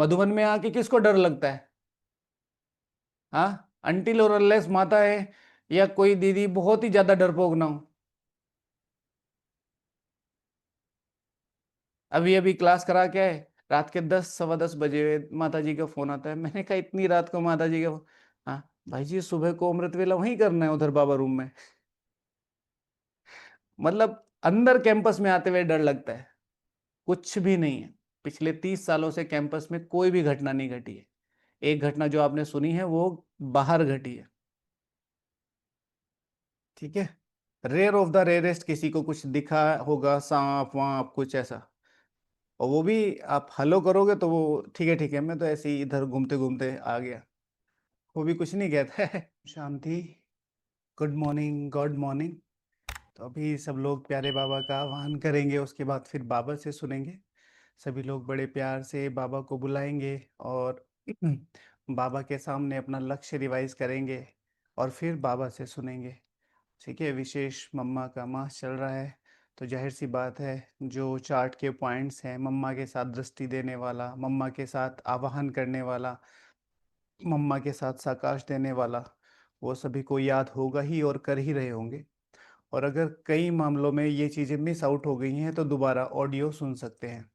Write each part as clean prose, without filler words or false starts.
मधुबन में आके किसको डर लगता है? हाँ, अनटिल और अनलेस माता है या कोई दीदी बहुत ही ज्यादा डरपोक ना हो। अभी अभी क्लास करा के आए, रात के 10 सवा 10 बजे माता जी का फोन आता है। मैंने कहा इतनी रात को माता जी का? हाँ भाई जी, सुबह को अमृत वेला वहीं करना है उधर बाबा रूम में। मतलब अंदर कैंपस में आते हुए डर लगता है। कुछ भी नहीं है। पिछले 30 सालों से कैंपस में कोई भी घटना नहीं घटी है। एक घटना जो आपने सुनी है वो बाहर घटी है। ठीक है। रेयर ऑफ द रेयरेस्ट किसी को कुछ दिखा होगा, सांप वाप कुछ ऐसा। और वो भी आप हेलो करोगे तो वो ठीक है मैं तो ऐसे ही इधर घूमते घूमते आ गया। वो भी कुछ नहीं कहता है। शांति। Good morning, good morning. तो अभी सब लोग प्यारे बाबा का आह्वान करेंगे, उसके बाद फिर बाबा से सुनेंगे। सभी लोग बड़े प्यार से बाबा को बुलाएंगे और बाबा के सामने अपना लक्ष्य रिवाइज करेंगे और फिर बाबा से सुनेंगे। ठीक है। विशेष मम्मा का मास चल रहा है, तो जाहिर सी बात है जो चार्ट के पॉइंट्स हैं, मम्मा के साथ दृष्टि देने वाला, मम्मा के साथ आवाहन करने वाला, मम्मा के साथ साकाश देने वाला, वो सभी को याद होगा ही और कर ही रहे होंगे। और अगर कई मामलों में ये चीज़ें मिस आउट हो गई हैं तो दोबारा ऑडियो सुन सकते हैं।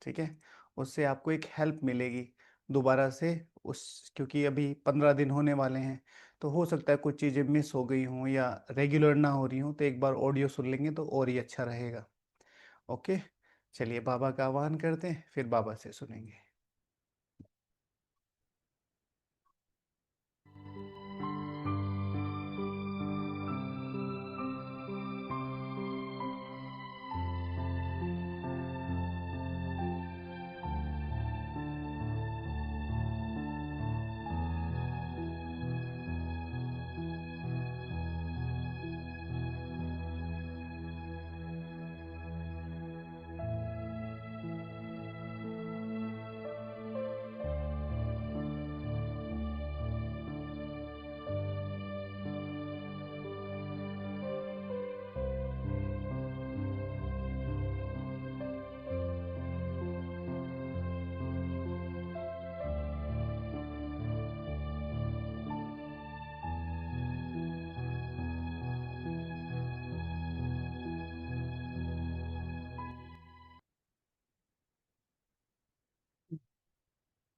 ठीक है। उससे आपको एक हेल्प मिलेगी दोबारा से उस, क्योंकि अभी 15 दिन होने वाले हैं, तो हो सकता है कुछ चीज़ें मिस हो गई हों या रेगुलर ना हो रही हों, तो एक बार ऑडियो सुन लेंगे तो और ही अच्छा रहेगा। ओके। चलिए बाबा का आह्वान करते हैं, फिर बाबा से सुनेंगे।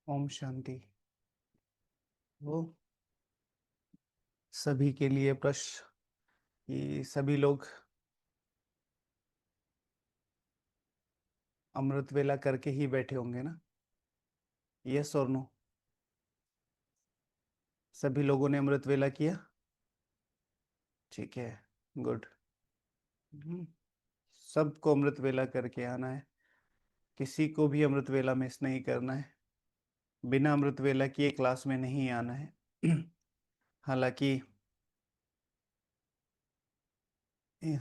ओम शांति। वो सभी के लिए प्रश्न कि सभी लोग अमृत वेला करके ही बैठे होंगे ना? यस और नो? सभी लोगों ने अमृत वेला किया? ठीक है। गुड। सबको अमृत वेला करके आना है। किसी को भी अमृत वेला मिस नहीं करना है। बिना अमृत वेला किए क्लास में नहीं आना है। हालांकि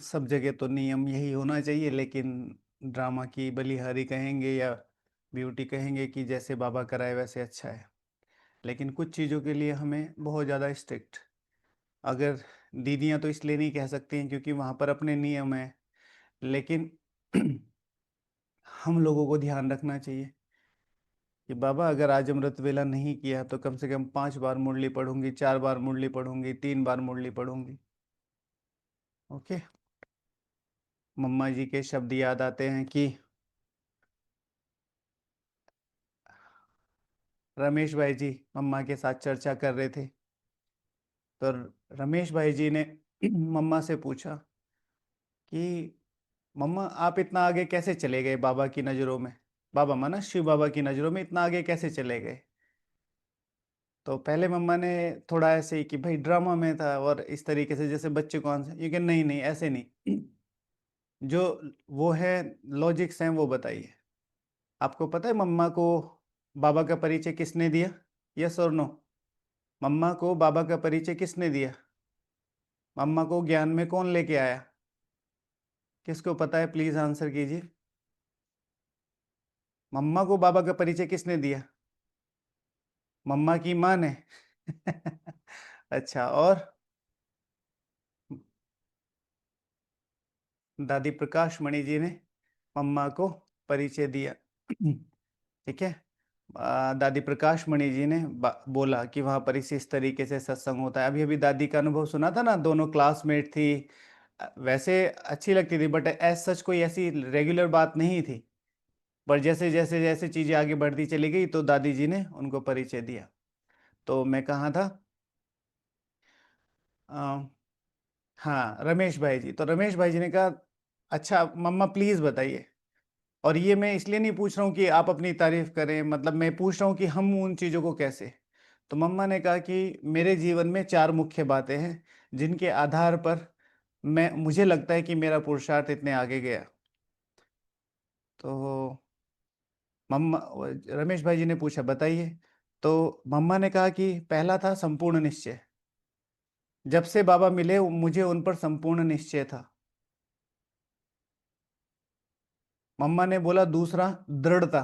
सब जगह तो नियम यही होना चाहिए, लेकिन ड्रामा की बलिहारी कहेंगे या ब्यूटी कहेंगे कि जैसे बाबा कराए वैसे अच्छा है। लेकिन कुछ चीज़ों के लिए हमें बहुत ज़्यादा स्ट्रिक्ट, अगर दीदियाँ तो इसलिए नहीं कह सकती हैं क्योंकि वहाँ पर अपने नियम हैं, लेकिन हम लोगों को ध्यान रखना चाहिए कि बाबा अगर आज अमृत वेला नहीं किया तो कम से कम 5 बार मुरली पढ़ूंगी, 4 बार मुरली पढ़ूंगी, 3 बार मुरली पढ़ूंगी। ओके। मम्मा जी के शब्द याद आते हैं कि रमेश भाई जी मम्मा के साथ चर्चा कर रहे थे, तो रमेश भाई जी ने मम्मा से पूछा कि मम्मा आप इतना आगे कैसे चले गए बाबा की नज़रों में, बाबा माना शिव बाबा की नज़रों में इतना आगे कैसे चले गए? तो पहले मम्मा ने थोड़ा ऐसे ही कि भाई ड्रामा में था और इस तरीके से जैसे बच्चे को आंसर, ये कि नहीं नहीं ऐसे नहीं। जो वो है लॉजिक्स हैं वो बताइए। आपको पता है मम्मा को बाबा का परिचय किसने दिया? यस और नो? मम्मा को बाबा का परिचय किसने दिया? मम्मा को ज्ञान में कौन लेके आया? किसको पता है प्लीज आंसर कीजिए। मम्मा को बाबा का परिचय किसने दिया? मम्मा की माँ ने। अच्छा, और दादी प्रकाश मणि जी ने मम्मा को परिचय दिया। ठीक है। दादी प्रकाश मणि जी ने बोला कि वहां पर इस तरीके से सत्संग होता है। अभी अभी दादी का अनुभव सुना था ना, दोनों क्लासमेट थी। वैसे अच्छी लगती थी, बट एज सच कोई ऐसी रेगुलर बात नहीं थी। पर जैसे जैसे जैसे चीजें आगे बढ़ती चली गई तो दादी जी ने उनको परिचय दिया। तो मैं कहाँ था? अ, हाँ, रमेश भाई जी। तो रमेश भाई जी ने कहा, अच्छा मम्मा प्लीज बताइए। और ये मैं इसलिए नहीं पूछ रहा हूँ कि आप अपनी तारीफ करें, मतलब मैं पूछ रहा हूँ कि हम उन चीजों को कैसे। तो मम्मा ने कहा कि मेरे जीवन में चार मुख्य बातें हैं जिनके आधार पर मैं मुझे लगता है कि मेरा पुरुषार्थ इतने आगे गया। तो मम्मा रमेश भाई जी ने पूछा बताइए। तो मम्मा ने कहा कि पहला था संपूर्ण निश्चय। जब से बाबा मिले मुझे उन पर संपूर्ण निश्चय था। मम्मा ने बोला दूसरा दृढ़ता।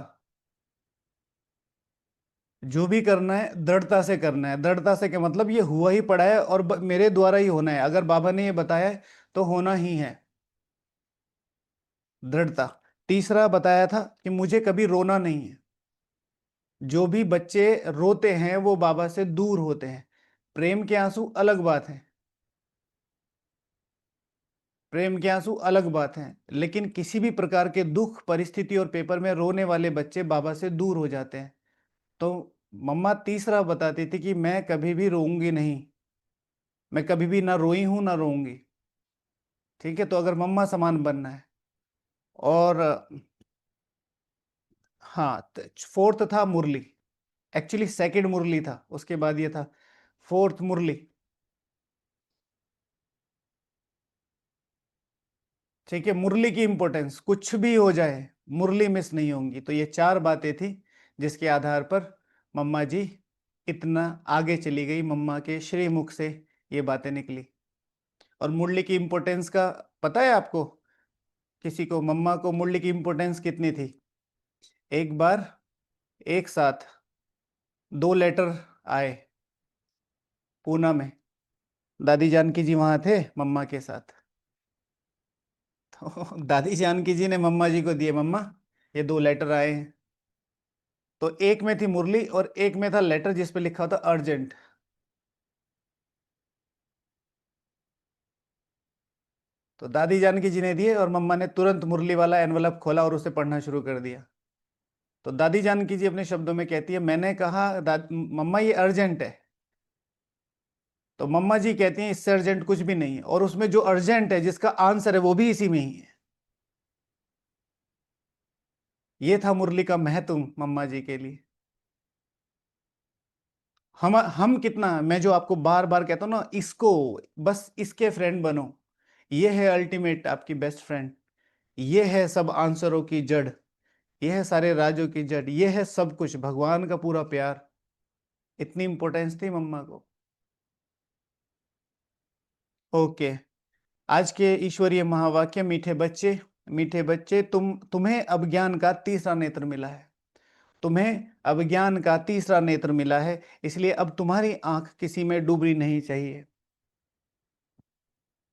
जो भी करना है दृढ़ता से करना है। दृढ़ता से क्या मतलब, ये हुआ ही पड़ा है और मेरे द्वारा ही होना है। अगर बाबा ने ये बताया है तो होना ही है। दृढ़ता। तीसरा बताया था कि मुझे कभी रोना नहीं है। जो भी बच्चे रोते हैं वो बाबा से दूर होते हैं। प्रेम के आंसू अलग बात है। प्रेम के आंसू अलग बात है, लेकिन किसी भी प्रकार के दुख परिस्थिति और पेपर में रोने वाले बच्चे बाबा से दूर हो जाते हैं। तो मम्मा तीसरा बताती थी कि मैं कभी भी रोऊंगी नहीं। मैं कभी भी ना रोई हूं ना रोऊंगी। ठीक है, तो अगर मम्मा समान बनना है। और हाँ, फोर्थ था मुरली। एक्चुअली सेकंड मुरली था, उसके बाद ये था फोर्थ मुरली। ठीक है, मुरली की इंपॉर्टेंस, कुछ भी हो जाए मुरली मिस नहीं होंगी। तो ये चार बातें थी जिसके आधार पर मम्मा जी इतना आगे चली गई। मम्मा के श्रीमुख से ये बातें निकली। और मुरली की इंपॉर्टेंस का पता है आपको? किसी को मम्मा को मुरली की इंपॉर्टेंस कितनी थी? एक बार एक साथ दो लेटर आए पूना में। दादी जानकी जी वहां थे मम्मा के साथ। तो दादी जानकी जी ने मम्मा जी को दिए, मम्मा ये दो लेटर आए हैं। तो एक में थी मुरली और एक में था लेटर जिस पे लिखा था अर्जेंट। तो दादी जानकी जी ने दिए और मम्मा ने तुरंत मुरली वाला एनवलप खोला और उसे पढ़ना शुरू कर दिया। तो दादी जानकी जी अपने शब्दों में कहती है, मैंने कहा मम्मा ये अर्जेंट है। तो मम्मा जी कहती हैं इससे अर्जेंट कुछ भी नहीं है, और उसमें जो अर्जेंट है जिसका आंसर है वो भी इसी में ही है। ये था मुरली का महत्व मम्मा जी के लिए। हम कितना, मैं जो आपको बार बार कहता हूं ना, इसको बस इसके फ्रेंड बनो। ये है अल्टीमेट आपकी बेस्ट फ्रेंड। ये है सब आंसरों की जड़। ये है सारे राजों की जड़। ये है सब कुछ, भगवान का पूरा प्यार। इतनी इंपॉर्टेंस थी मम्मा को। ओके। आज के ईश्वरीय महावाक्य, मीठे बच्चे, मीठे बच्चे, तुम्हें अब ज्ञान का तीसरा नेत्र मिला है। तुम्हें अब ज्ञान का तीसरा नेत्र मिला है, इसलिए अब तुम्हारी आंख किसी में डूबनी नहीं चाहिए।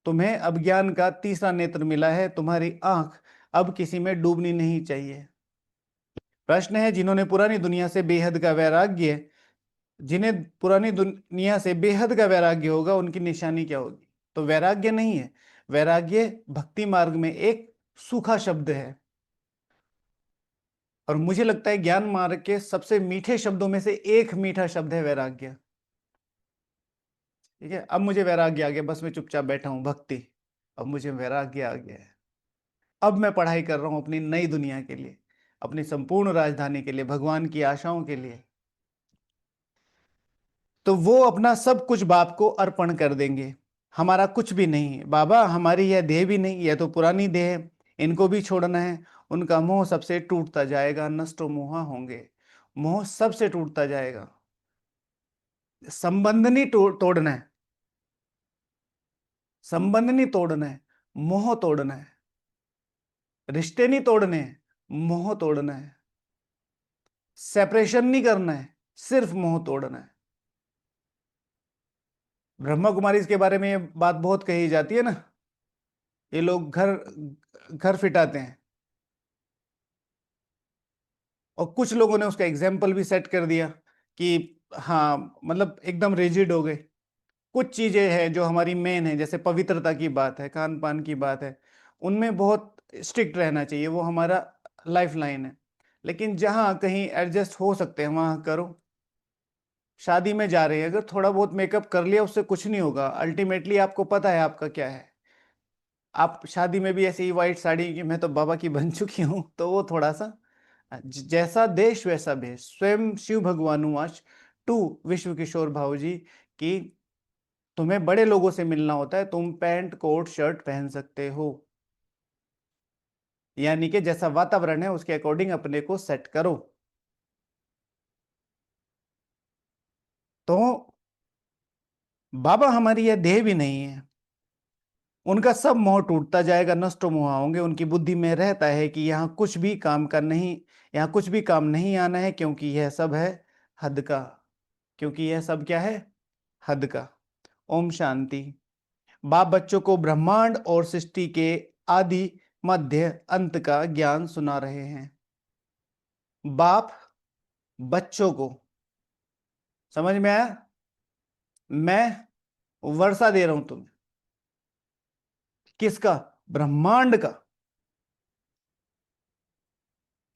तुम्हें अब ज्ञान का तीसरा नेत्र मिला है, तुम्हारी आंख अब किसी में डूबनी नहीं चाहिए। प्रश्न है, जिन्होंने पुरानी दुनिया से बेहद का वैराग्य, जिन्हें पुरानी दुनिया से बेहद का वैराग्य होगा उनकी निशानी क्या होगी? तो वैराग्य नहीं है। वैराग्य भक्ति मार्ग में एक सूखा शब्द है। और मुझे लगता है ज्ञान मार्ग के सबसे मीठे शब्दों में से एक मीठा शब्द है वैराग्य। ठीक है, अब मुझे वैराग्य आ गया, बस मैं चुपचाप बैठा हूं भक्ति। अब मुझे वैराग्य आ गया है। अब मैं पढ़ाई कर रहा हूं अपनी नई दुनिया के लिए, अपनी संपूर्ण राजधानी के लिए, भगवान की आशाओं के लिए। तो वो अपना सब कुछ बाप को अर्पण कर देंगे। हमारा कुछ भी नहीं है बाबा, हमारी यह देह भी नहीं, यह तो पुरानी देह है, इनको भी छोड़ना है। उनका मोह सबसे टूटता जाएगा, नष्टो मोहा होंगे। मोह सबसे टूटता जाएगा। संबंध नहीं तोड़ना है। संबंध नहीं तोड़ना है, मोह तोड़ना है। रिश्ते नहीं तोड़ने हैं, मोह तोड़ना है। सेपरेशन नहीं करना है, सिर्फ मोह तोड़ना है। ब्रह्मा कुमारी के बारे में ये बात बहुत कही जाती है ना। ये लोग घर घर फिटाते हैं। और कुछ लोगों ने उसका एग्जाम्पल भी सेट कर दिया कि हाँ, मतलब एकदम रिजिड हो गए। कुछ चीजें हैं जो हमारी मेन है, जैसे पवित्रता की बात है, खान पान की बात है, उनमें बहुत स्ट्रिक्ट रहना चाहिए, वो हमारा लाइफ लाइन है। लेकिन जहां कहीं एडजस्ट हो सकते हैं वहां करो। शादी में जा रहे हैं, अगर थोड़ा बहुत मेकअप कर लिया उससे कुछ नहीं होगा, अल्टीमेटली आपको पता है आपका क्या है। आप शादी में भी ऐसे ही व्हाइट साड़ी की मैं तो बाबा की बन चुकी हूँ, तो वो थोड़ा सा जैसा देश वैसा भेष, स्वयं शिव भगवानुवाच टू विश्व किशोर भाव जी की तुम्हें बड़े लोगों से मिलना होता है, तुम पैंट कोट शर्ट पहन सकते हो, यानी कि जैसा वातावरण है उसके अकॉर्डिंग अपने को सेट करो। तो बाबा हमारी यह देह भी नहीं है, उनका सब मोह टूटता जाएगा, नष्ट मोह होंगे। उनकी बुद्धि में रहता है कि यहाँ कुछ भी काम का नहीं, यहाँ कुछ भी काम नहीं आना है, क्योंकि यह सब है हद का। क्योंकि यह सब क्या है? हद का। ओम शांति। बाप बच्चों को ब्रह्मांड और सृष्टि के आदि मध्य अंत का ज्ञान सुना रहे हैं। बाप बच्चों को, समझ में आया? मैं वर्षा दे रहा हूं तुम्हें, किसका? ब्रह्मांड का।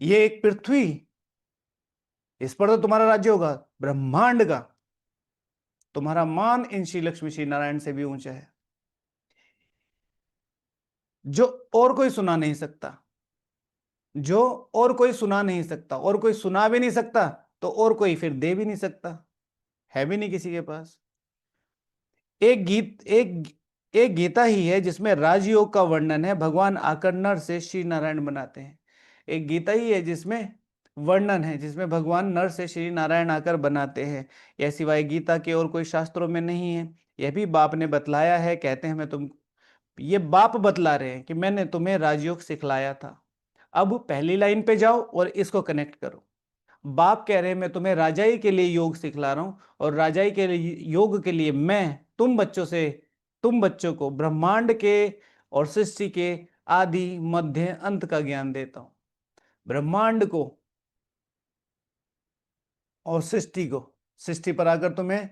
ये एक पृथ्वी, इस पर तो तुम्हारा राज्य होगा। ब्रह्मांड का तुम्हारा मान इन श्री लक्ष्मी श्री नारायण से भी ऊंचा है, जो और कोई सुना नहीं सकता, जो और कोई सुना नहीं सकता, और कोई सुना भी नहीं सकता, तो और कोई फिर दे भी नहीं सकता, है भी नहीं किसी के पास। एक गीता ही है जिसमें राजयोग का वर्णन है, भगवान आकर नर से श्री नारायण बनाते हैं। एक गीता ही है जिसमें वर्णन है, जिसमें भगवान नर से श्री नारायण आकर बनाते हैं। यह सिवाय गीता के और कोई शास्त्रों में नहीं है। यह भी बाप ने बतलाया है, कहते हैं मैं तुम, ये बाप बतला रहे हैं कि मैंने तुम्हें राजयोग सिखलाया था। अब पहली लाइन पे जाओ और इसको कनेक्ट करो। बाप कह रहे हैं मैं तुम्हें राजाई के लिए योग सिखला रहा हूं, और राजाई के लिए योग के लिए मैं तुम बच्चों को ब्रह्मांड के और सृष्टि के आदि मध्य अंत का ज्ञान देता हूं। ब्रह्मांड को और सृष्टि को, सृष्टि पर आकर तुम्हें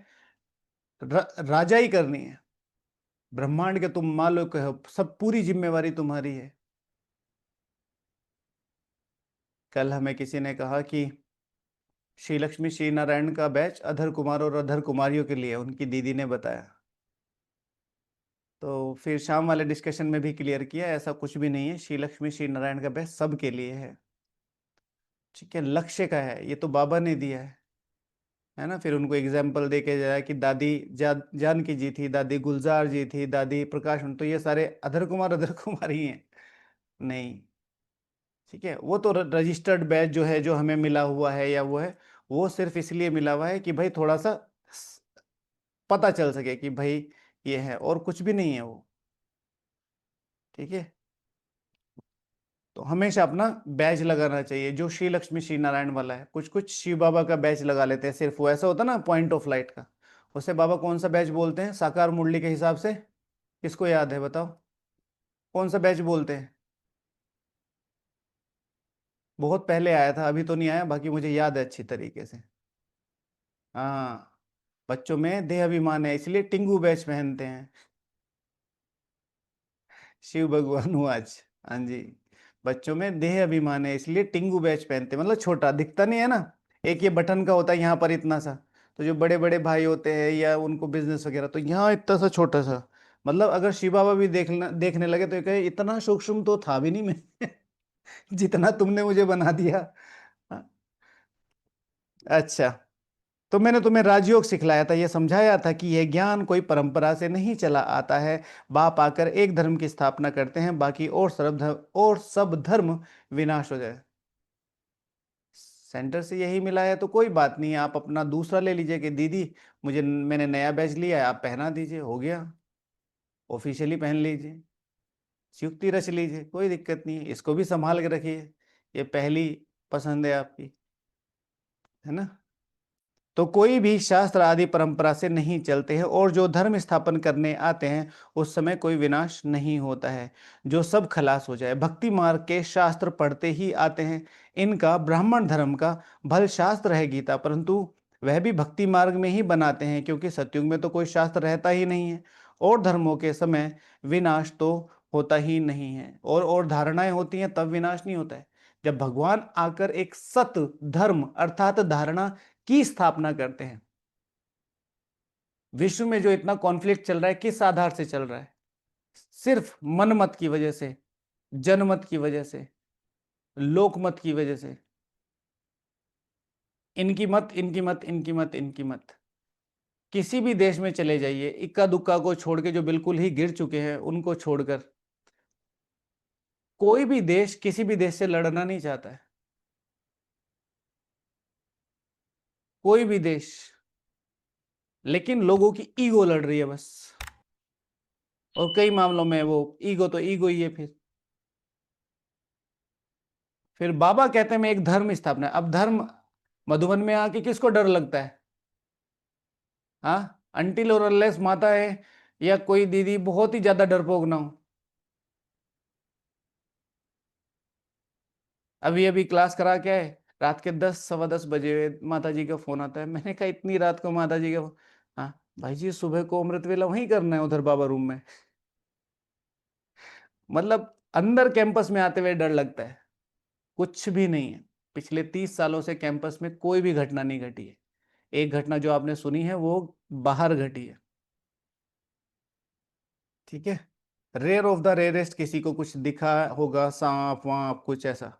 राजाई करनी है। ब्रह्मांड के तुम मालिक हो, सब पूरी जिम्मेवारी तुम्हारी है। कल हमें किसी ने कहा कि श्री लक्ष्मी श्री नारायण का बैच अधर कुमार और अधर कुमारियों के लिए, उनकी दीदी ने बताया। तो फिर शाम वाले डिस्कशन में भी क्लियर किया, ऐसा कुछ भी नहीं है, श्री लक्ष्मी श्री नारायण का बैच सबके लिए है। ठीक है, लक्ष्य का है, ये तो बाबा ने दिया है ना। फिर उनको एग्जाम्पल दे के जाया कि दादी जानकी जी थी, दादी गुलजार जी थी, दादी प्रकाश, तो ये सारे अधर कुमार ही हैं? नहीं। ठीक है, वो तो रजिस्टर्ड बैच जो है, जो हमें मिला हुआ है या वो है, वो सिर्फ इसलिए मिला हुआ है कि भाई थोड़ा सा पता चल सके कि भाई ये है, और कुछ भी नहीं है वो। ठीक है, तो हमेशा अपना बैच लगाना चाहिए, जो श्री लक्ष्मी श्री नारायण वाला है। कुछ कुछ शिव बाबा का बैच लगा लेते हैं, सिर्फ वो ऐसा होता ना पॉइंट ऑफ लाइट का। उसे बाबा कौन सा बैच बोलते हैं साकार मुरली के हिसाब से? किसको याद है बताओ, कौन सा बैच बोलते हैं? बहुत पहले आया था, अभी तो नहीं आया, बाकी मुझे याद है अच्छी तरीके से। हाँ, बच्चों में देह अभिमान है इसलिए टिंगू बैच पहनते हैं। शिव भगवान आज, हाँ जी, बच्चों में देह अभिमान है इसलिए टिंगू बैच पहनते हैं, मतलब छोटा दिखता नहीं है ना। एक ये बटन का होता है यहाँ पर इतना सा, तो जो बड़े बड़े भाई होते हैं या उनको बिजनेस वगैरह, तो यहाँ इतना सा छोटा सा। मतलब अगर शिव बाबा भी देखने लगे तो ये कहे इतना सूक्ष्म तो था भी नहीं मैं जितना तुमने मुझे बना दिया। हाँ, अच्छा, तो मैंने तुम्हें राजयोग सिखलाया था, यह समझाया था कि यह ज्ञान कोई परंपरा से नहीं चला आता है। बाप आकर एक धर्म की स्थापना करते हैं, बाकी और सब धर्म विनाश हो जाए। सेंटर से यही मिला है तो कोई बात नहीं है, आप अपना दूसरा ले लीजिए कि दीदी मैंने नया बैच लिया है, आप पहना दीजिए, हो गया, ऑफिशियली पहन लीजिए, युक्ति रच लीजिए, कोई दिक्कत नहीं है। इसको भी संभाल के रखिए, ये पहली पसंद है आपकी, है ना। तो कोई भी शास्त्र आदि परंपरा से नहीं चलते हैं, और जो धर्म स्थापन करने आते हैं उस समय कोई विनाश नहीं होता है, जो सब खलास हो जाए। भक्ति मार्ग के शास्त्र पढ़ते ही आते हैं, इनका ब्राह्मण धर्म का भल शास्त्र है गीता, परंतु वह भी भक्ति मार्ग में ही बनाते हैं, क्योंकि सतयुग में तो कोई शास्त्र रहता ही नहीं है, और धर्मों के समय विनाश तो होता ही नहीं है, और धारणाएं होती हैं तब विनाश नहीं होता है। जब भगवान आकर एक सत धर्म अर्थात धारणा की स्थापना करते हैं। विश्व में जो इतना कॉन्फ्लिक्ट चल रहा है किस आधार से चल रहा है? सिर्फ मनमत की वजह से, जनमत की वजह से, लोकमत की वजह से। इनकी मत, इनकी मत, इनकी मत, इनकी मत। किसी भी देश में चले जाइए, इक्का दुक्का को छोड़ के, जो बिल्कुल ही गिर चुके हैं उनको छोड़कर, कोई भी देश किसी भी देश से लड़ना नहीं चाहता है, कोई भी देश। लेकिन लोगों की ईगो लड़ रही है बस, और कई मामलों में वो ईगो तो ईगो ही है। फिर बाबा कहते हैं मैं एक धर्म स्थापना। अब धर्म, मधुबन में आके किसको डर लगता है? हाँ, अनटिल और अनलेस माता है या कोई दीदी बहुत ही ज्यादा डरपोक ना हो। अभी अभी क्लास करा के आए, रात के 10 सवा 10 बजे माता जी का फोन आता है। मैंने कहा इतनी रात को माता जी का हाँ भाई जी, सुबह को अमृत वेला वहीं करना है उधर बाबा रूम में। मतलब अंदर कैंपस में आते हुए डर लगता है। कुछ भी नहीं है, पिछले 30 सालों से कैंपस में कोई भी घटना नहीं घटी है। एक घटना जो आपने सुनी है वो बाहर घटी है। ठीक है, रेयर ऑफ द रेयरेस्ट किसी को कुछ दिखा होगा, सांप वाप कुछ ऐसा,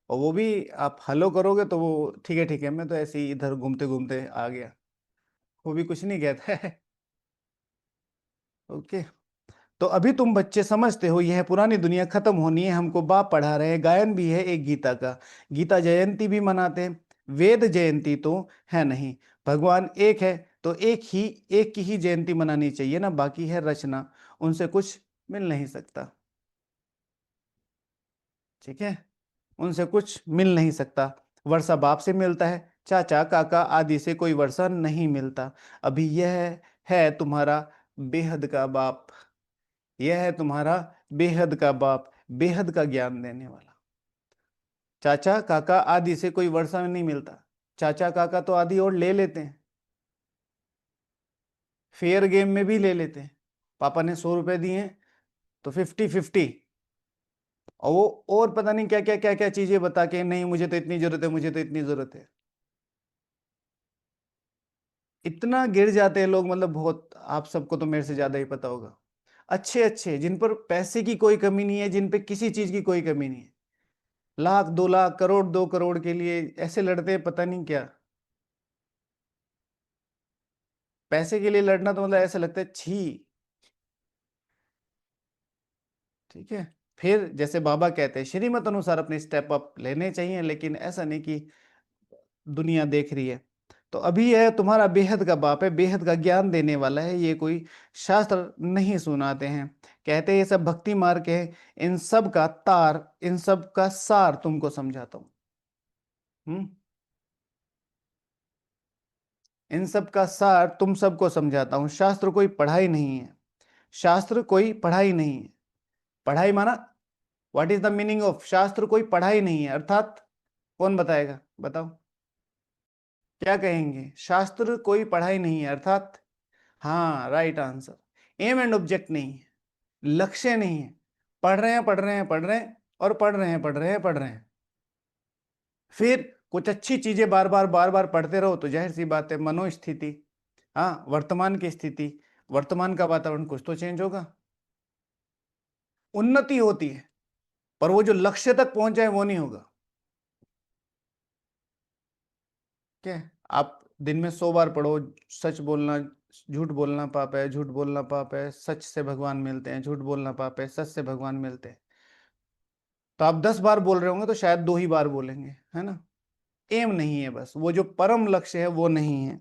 और वो भी आप हेलो करोगे तो वो ठीक है मैं तो ऐसे ही इधर घूमते घूमते आ गया, वो भी कुछ नहीं कहता है। ओके। तो अभी तुम बच्चे समझते हो यह पुरानी दुनिया खत्म होनी है, हमको बाप पढ़ा रहे हैं, गायन भी है एक गीता का, गीता जयंती भी मनाते हैं, वेद जयंती तो है नहीं। भगवान एक है तो एक की ही जयंती मनानी चाहिए ना, बाकी है रचना, उनसे कुछ मिल नहीं सकता। ठीक है, उनसे कुछ मिल नहीं सकता। वर्षा बाप से मिलता है, चाचा काका आदि से कोई वर्षा नहीं मिलता। अभी यह है तुम्हारा बेहद का बाप, यह है तुम्हारा बेहद का बाप, बेहद का ज्ञान देने वाला। चाचा काका आदि से कोई वर्षा में नहीं मिलता। चाचा काका तो आदि और ले लेते हैं, फेयर गेम में भी ले लेते हैं। पापा ने 100 रुपए दिए हैं तो 50-50, और वो और पता नहीं क्या क्या चीजें बता के, नहीं मुझे तो इतनी जरूरत है, मुझे तो इतनी जरूरत है। इतना गिर जाते हैं लोग, मतलब बहुत, आप सबको तो मेरे से ज्यादा ही पता होगा। अच्छे अच्छे जिन पर पैसे की कोई कमी नहीं है, जिन पे किसी चीज की कोई कमी नहीं है, लाख 2 लाख करोड़ 2 करोड़ के लिए ऐसे लड़ते हैं, पता नहीं क्या। पैसे के लिए लड़ना तो मतलब ऐसा लगता है छी। ठीक है, फिर जैसे बाबा कहते हैं श्रीमत अनुसार अपने स्टेप अप लेने चाहिए, लेकिन ऐसा नहीं कि दुनिया देख रही है। तो अभी यह तुम्हारा बेहद का बाप है, बेहद का ज्ञान देने वाला है, ये कोई शास्त्र नहीं सुनाते हैं। कहते हैं ये सब भक्ति मार्ग है, इन सब का तार, इन सब का सार तुमको समझाता हूँ। हम्म, इन सब का सार तुम सबको समझाता हूँ। शास्त्र कोई पढ़ाई नहीं है, शास्त्र कोई पढ़ाई नहीं है। पढ़ाई माना, what is the meaning of शास्त्र कोई पढ़ाई नहीं है अर्थात? कौन बताएगा, बताओ क्या कहेंगे? शास्त्र कोई पढ़ाई नहीं है अर्थात? हाँ, right answer. Aim and object नहीं है, लक्ष्य नहीं है। पढ़ रहे हैं पढ़ रहे हैं पढ़ रहे हैं और पढ़ रहे हैं पढ़ रहे हैं पढ़ रहे हैं। फिर कुछ अच्छी चीजें बार बार पढ़ते रहो तो जाहिर सी बात है मनोस्थिति, हाँ वर्तमान की स्थिति, वर्तमान का वातावरण कुछ तो चेंज होगा, उन्नति होती है, पर वो जो लक्ष्य तक पहुंच जाए वो नहीं होगा। क्या आप दिन में 100 बार पढ़ो, सच बोलना झूठ बोलना पाप है, झूठ बोलना पाप है, सच से भगवान मिलते हैं, झूठ बोलना पाप है, सच से भगवान मिलते हैं, तो आप 10 बार बोल रहे होंगे तो शायद 2 ही बार बोलेंगे, है ना? एम नहीं है, बस वो जो परम लक्ष्य है वो नहीं है।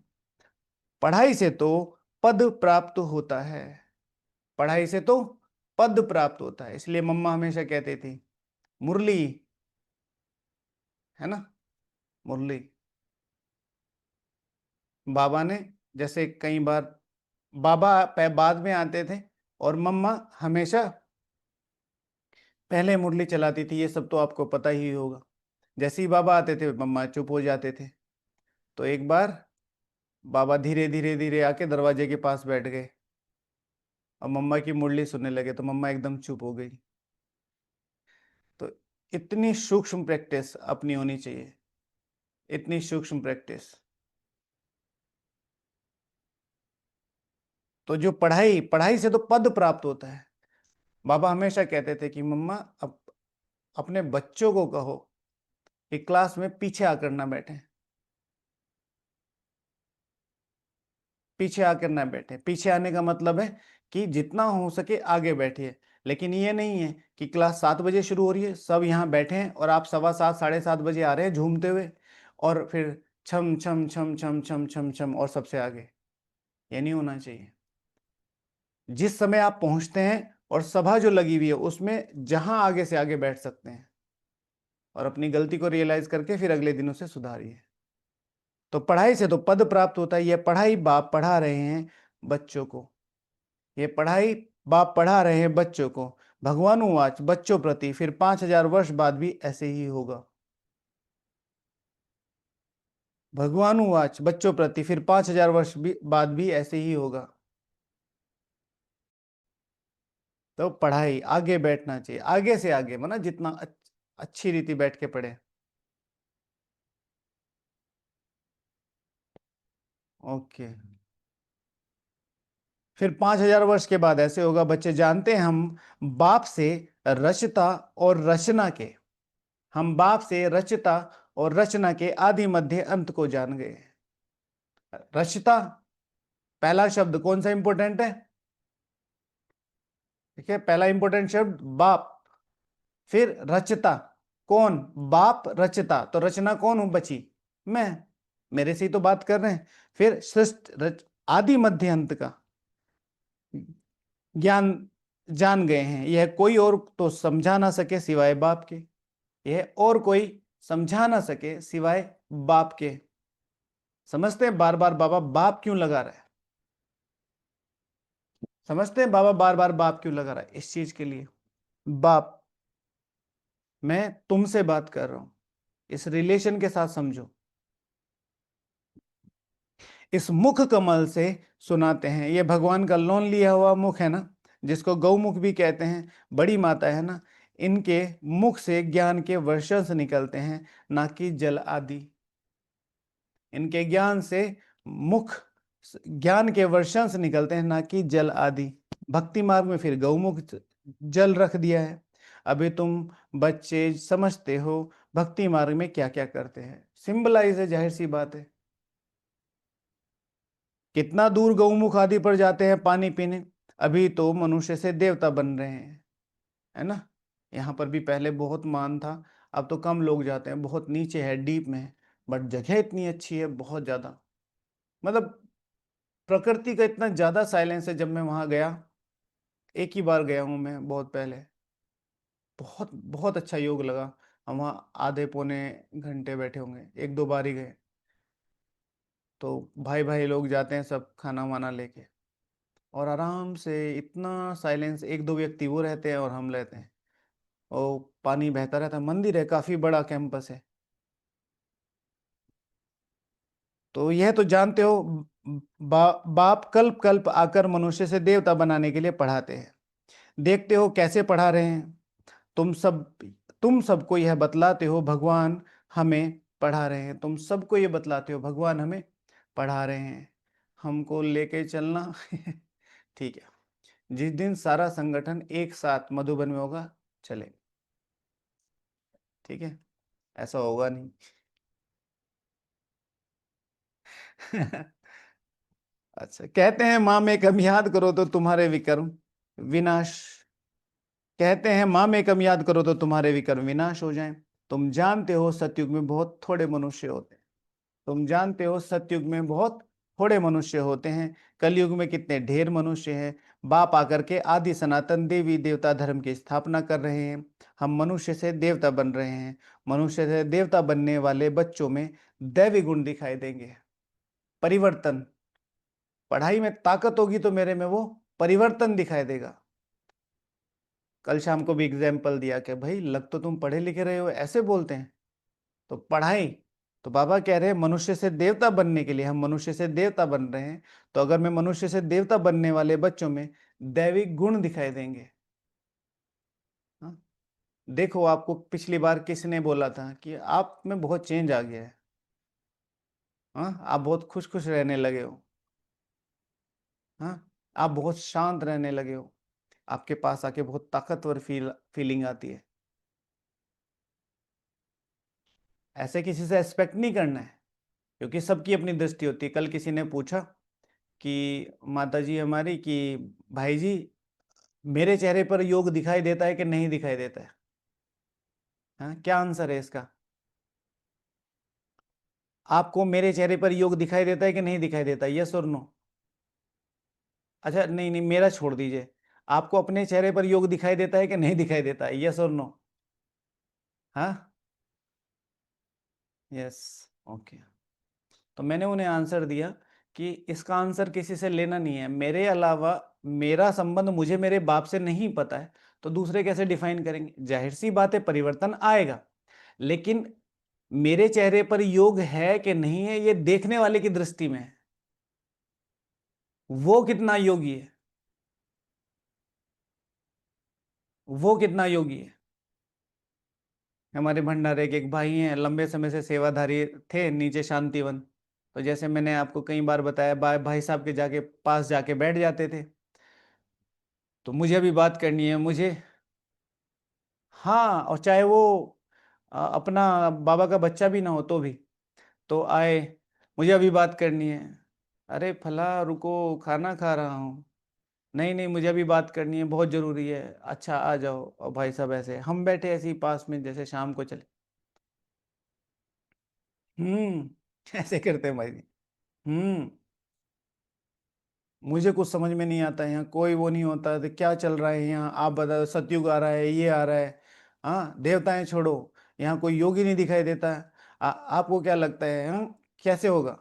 पढ़ाई से तो पद प्राप्त होता है, पढ़ाई से तो पद प्राप्त होता है, इसलिए मम्मा हमेशा कहती थी मुरली, है ना, मुरली। बाबा ने, जैसे कई बार बाबा बाद में आते थे और मम्मा हमेशा पहले मुरली चलाती थी, ये सब तो आपको पता ही होगा। जैसे ही बाबा आते थे मम्मा चुप हो जाते थे। तो एक बार बाबा धीरे धीरे धीरे आके दरवाजे के पास बैठ गए और मम्मा की मुरली सुनने लगे, तो मम्मा एकदम चुप हो गई। तो इतनी सूक्ष्म प्रैक्टिस अपनी होनी चाहिए, इतनी सूक्ष्म प्रैक्टिस। तो जो पढ़ाई पढ़ाई से तो पद प्राप्त होता है। बाबा हमेशा कहते थे कि मम्मा अब अपने बच्चों को कहो कि क्लास में पीछे आकर ना बैठे, पीछे आकर ना बैठे। पीछे आने का मतलब है कि जितना हो सके आगे बैठिए। लेकिन ये नहीं है कि क्लास 7 बजे शुरू हो रही है, सब यहाँ बैठे हैं और आप 7:15 7:30 बजे आ रहे हैं झूमते हुए, और फिर छम छम छम छम छम छम छम और सबसे आगे। ये नहीं होना चाहिए। जिस समय आप पहुंचते हैं और सभा जो लगी हुई है उसमें जहां आगे से आगे बैठ सकते हैं, और अपनी गलती को रियलाइज करके फिर अगले दिनों से सुधारिए। तो पढ़ाई से तो पद प्राप्त होता है। ये पढ़ाई बाप पढ़ा रहे हैं बच्चों को, ये पढ़ाई बाप पढ़ा रहे हैं बच्चों को। भगवानुवाच बच्चों प्रति, फिर 5,000 वर्ष बाद भी ऐसे ही होगा। भगवानुवाच बच्चों प्रति, फिर 5,000 वर्ष बाद भी ऐसे ही होगा। तो पढ़ाई आगे बैठना चाहिए, आगे से आगे, मतलब जितना अच्छी रीति बैठ के पढ़े। ओके। फिर 5,000 वर्ष के बाद ऐसे होगा, बच्चे जानते हैं हम बाप से रचता और रचना के, हम बाप से रचता और रचना के आदि मध्य अंत को जान गए। रचता, पहला शब्द कौन सा इंपॉर्टेंट है? ठीक है, पहला इंपॉर्टेंट शब्द बाप। फिर रचता, कौन? बाप रचता, तो रचना कौन हूं बची? मैं, मेरे से ही तो बात कर रहे हैं। फिर सृष्ट आदि मध्य अंत का ज्ञान जान गए हैं, यह कोई और तो समझा ना सके सिवाय बाप के, यह और कोई समझा ना सके सिवाय बाप के। समझते हैं बार बार बाबा बाप क्यों लगा रहा है? समझते हैं बाबा बार बार बाप क्यों लगा रहा है? इस चीज के लिए। बाप, मैं तुमसे बात कर रहा हूं, इस रिलेशन के साथ समझो। इस मुख कमल से सुनाते हैं, ये भगवान का लोन लिया हुआ मुख है ना, जिसको गौमुख भी कहते हैं, बड़ी माता है ना, इनके मुख से ज्ञान के वर्षस निकलते हैं, ना कि जल आदि। इनके ज्ञान से मुख, ज्ञान के वर्षांश निकलते हैं, ना कि जल आदि। भक्ति मार्ग में फिर गौमुख जल रख दिया है। अभी तुम बच्चे समझते हो भक्ति मार्ग में क्या क्या करते हैं, सिंबलाइज है, जाहिर सी बात है। कितना दूर गौमुख आदि पर जाते हैं पानी पीने, अभी तो मनुष्य से देवता बन रहे हैं, है ना। यहाँ पर भी पहले बहुत मान था, अब तो कम लोग जाते हैं, बहुत नीचे है, डीप में है। बट जगह इतनी अच्छी है, बहुत ज्यादा, मतलब प्रकृति का इतना ज्यादा साइलेंस है। जब मैं वहां गया, एक ही बार गया हूं मैं, बहुत पहले, बहुत बहुत अच्छा योग लगा। हम वहाँ आधे पौने घंटे बैठे होंगे, एक दो बार ही गए। तो भाई भाई लोग जाते हैं सब खाना वाना लेके, और आराम से इतना साइलेंस, एक दो व्यक्ति वो रहते हैं और हम रहते हैं, और पानी बहता रहता है। मंदिर है, काफी बड़ा कैंपस है। तो यह तो जानते हो, बाप कल्प कल्प आकर मनुष्य से देवता बनाने के लिए पढ़ाते हैं। देखते हो कैसे पढ़ा रहे हैं। तुम सब, तुम सबको यह बतलाते हो भगवान हमें पढ़ा रहे हैं, तुम सबको ये बतलाते हो भगवान हमें पढ़ा रहे हैं, हमको लेके चलना। ठीक है, जिस दिन सारा संगठन एक साथ मधुबन में होगा, चले। ठीक है, ऐसा होगा नहीं। अच्छा, कहते हैं माँ में कम याद करो तो तुम्हारे विकर्म विनाश, कहते हैं माँ में कम याद करो तो तुम्हारे विकर्म विनाश हो जाएं। तुम जानते हो सतयुग में बहुत थोड़े मनुष्य होते हैं, तुम जानते हो सतयुग में बहुत थोड़े मनुष्य होते हैं, कलयुग में कितने ढेर मनुष्य हैं। बाप आकर के आदि सनातन देवी देवता धर्म की स्थापना कर रहे हैं, हम मनुष्य से देवता बन रहे हैं। मनुष्य से देवता बनने वाले बच्चों में दैवी गुण दिखाई देंगे, परिवर्तन। पढ़ाई में ताकत होगी तो मेरे में वो परिवर्तन दिखाई देगा। कल शाम को भी एग्जाम्पल दिया कि भाई लग तो तुम पढ़े लिखे रहे हो, ऐसे बोलते हैं। तो पढ़ाई, तो बाबा कह रहे हैं मनुष्य से देवता बनने के लिए, हम मनुष्य से देवता बन रहे हैं। तो अगर मैं मनुष्य से देवता बनने वाले बच्चों में दैविक गुण दिखाई देंगे। हाँ? देखो, आपको पिछली बार किसने बोला था कि आप में बहुत चेंज आ गया है। हाँ, आप बहुत खुश खुश रहने लगे हो। हाँ, आप बहुत शांत रहने लगे हो। आपके पास आके बहुत ताकतवर फीलिंग आती है। ऐसे किसी से एक्सपेक्ट नहीं करना है, क्योंकि सबकी अपनी दृष्टि होती है। कल किसी ने पूछा कि माता जी हमारी कि भाई जी, मेरे चेहरे पर योग दिखाई देता है कि नहीं दिखाई देता है? हाँ, क्या आंसर है इसका? आपको मेरे चेहरे पर योग दिखाई देता है कि नहीं दिखाई देता, यस और नो? अच्छा, नहीं नहीं, मेरा छोड़ दीजिए। आपको अपने चेहरे पर योग दिखाई देता है कि नहीं दिखाई देता है, यस और नो? हाँ, यस, ओके। तो मैंने उन्हें आंसर दिया कि इसका आंसर किसी से लेना नहीं है, मेरे अलावा मेरा संबंध मुझे मेरे बाप से नहीं पता है, तो दूसरे कैसे डिफाइन करेंगे? जाहिर सी बात है, परिवर्तन आएगा। लेकिन मेरे चेहरे पर योग है कि नहीं है, ये देखने वाले की दृष्टि में है। वो कितना योगी है, वो कितना योगी है। हमारे भंडारे के एक भाई हैं, लंबे समय से सेवाधारी थे नीचे शांतिवन। तो जैसे मैंने आपको कई बार बताया, भाई साहब के जाके पास जाके बैठ जाते थे। तो मुझे अभी बात करनी है, मुझे, हाँ, और चाहे वो अपना बाबा का बच्चा भी ना हो तो भी, तो आए, मुझे अभी बात करनी है। अरे फला रुको, खाना खा रहा हूँ। नहीं नहीं, मुझे अभी बात करनी है, बहुत जरूरी है। अच्छा आ जाओ। और भाई साहब ऐसे हम बैठे ऐसे ही पास में, जैसे शाम को चले। ऐसे करते हैं भाई जी। हम्म मुझे कुछ समझ में नहीं आता है, यहाँ कोई वो नहीं होता तो क्या चल रहा है यहाँ, आप बताओ, सतयुग आ रहा है, ये आ रहा है। हाँ, देवताएं छोड़ो, यहाँ कोई योगी नहीं दिखाई देता। आपको क्या लगता है, हाँ, कैसे होगा?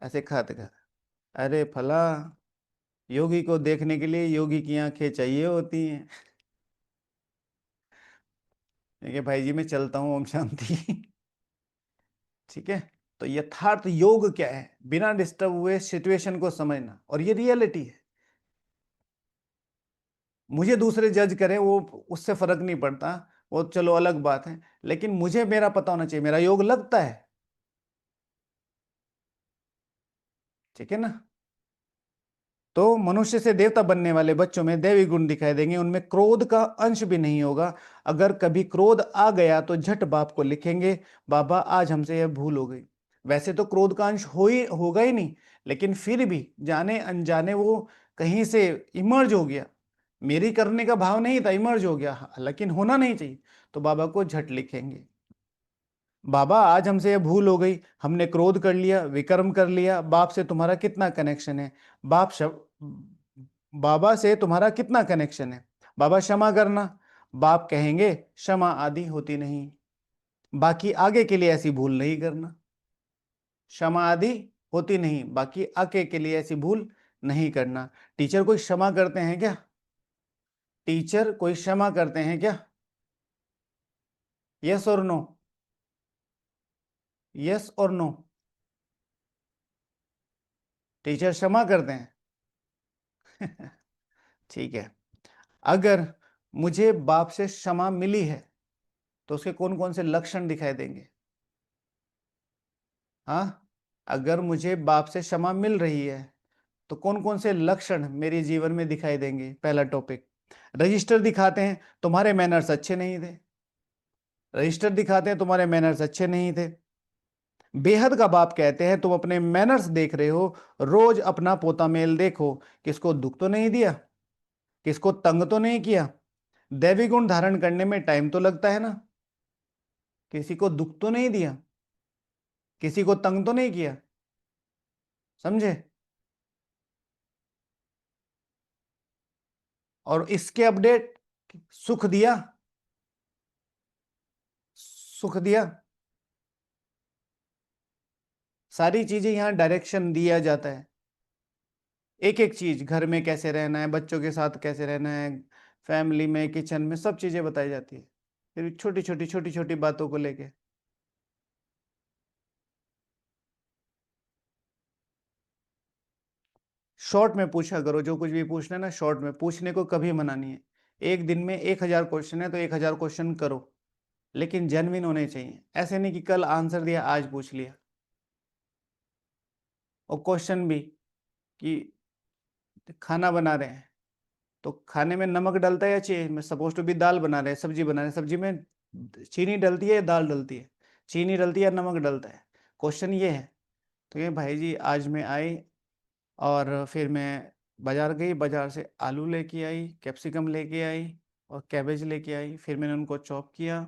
ऐसे खाते खाते, अरे फला, योगी को देखने के लिए योगी की आंखें चाहिए होती हैं। देखिए भाई जी, मैं चलता हूँ, ओम शांति। ठीक है। तो यथार्थ योग क्या है? बिना डिस्टर्ब हुए सिचुएशन को समझना, और ये रियलिटी है। मुझे दूसरे जज करें, वो उससे फर्क नहीं पड़ता, वो चलो अलग बात है। लेकिन मुझे मेरा पता होना चाहिए, मेरा योग लगता है। ठीक है ना? तो मनुष्य से देवता बनने वाले बच्चों में दैवी गुण दिखाई देंगे, उनमें क्रोध का अंश भी नहीं होगा। अगर कभी क्रोध आ गया तो झट बाप को लिखेंगे, बाबा आज हमसे यह भूल हो गई। वैसे तो क्रोध का अंश होगा ही नहीं, लेकिन फिर भी जाने अनजाने वो कहीं से इमर्ज हो गया। मेरी करने का भाव नहीं था, इमर्ज हो गया, लेकिन होना नहीं चाहिए, तो बाबा को झट लिखेंगे, बाबा आज हमसे ये भूल हो गई, हमने क्रोध कर लिया, विकर्म कर लिया, बाप से तुम्हारा कितना कनेक्शन है? बाप शब बाबा से तुम्हारा कितना कनेक्शन है? बाबा क्षमा करना। बाप कहेंगे क्षमा आदि होती नहीं, बाकी आगे के लिए ऐसी भूल नहीं करना। क्षमा आदि होती नहीं, बाकी आगे के लिए ऐसी भूल नहीं करना। टीचर कोई क्षमा करते हैं क्या? टीचर कोई क्षमा करते हैं क्या? यस और नो? यस और नो? टीचर क्षमा करते हैं। ठीक है। अगर मुझे बाप से क्षमा मिली है तो उसके कौन कौन से लक्षण दिखाई देंगे? हाँ, अगर मुझे बाप से क्षमा मिल रही है तो कौन कौन से लक्षण मेरे जीवन में दिखाई देंगे? पहला टॉपिक, रजिस्टर दिखाते हैं तुम्हारे मैनर्स अच्छे नहीं थे। रजिस्टर दिखाते हैं तुम्हारे मैनर्स अच्छे नहीं थे। बेहद का बाप कहते हैं तुम अपने मैनर्स देख रहे हो, रोज अपना पोता मेल देखो, किसको दुख तो नहीं दिया, किसको तंग तो नहीं किया। दैवी गुण धारण करने में टाइम तो लगता है ना, किसी को दुख तो नहीं दिया, किसी को तंग तो नहीं किया। समझे? और इसके अपडेट, सुख दिया, सुख दिया, सारी चीजें यहाँ डायरेक्शन दिया जाता है। एक एक चीज, घर में कैसे रहना है, बच्चों के साथ कैसे रहना है, फैमिली में, किचन में, सब चीजें बताई जाती है, फिर छोटी छोटी बातों को लेके। शॉर्ट में पूछा करो, जो कुछ भी पूछना है ना शॉर्ट में पूछने को कभी मना नहीं है। एक दिन में 1,000 क्वेश्चन है तो 1,000 क्वेश्चन करो, लेकिन जेन्युइन होने चाहिए। ऐसे नहीं कि कल आंसर दिया आज पूछ लिया। और क्वेश्चन भी कि खाना बना रहे हैं तो खाने में नमक डलता है या चीनी, में सपोज टू भी दाल बना रहे हैं, सब्जी बना रहे हैं, सब्जी में चीनी डलती है या दाल डलती है, चीनी डलती है या नमक डलता है, क्वेश्चन ये है। तो ये भाई जी आज मैं आई और फिर मैं बाजार गई, बाजार से आलू लेके आई, कैप्सिकम लेके आई और कैबेज लेके आई, फिर मैंने उनको चॉप किया,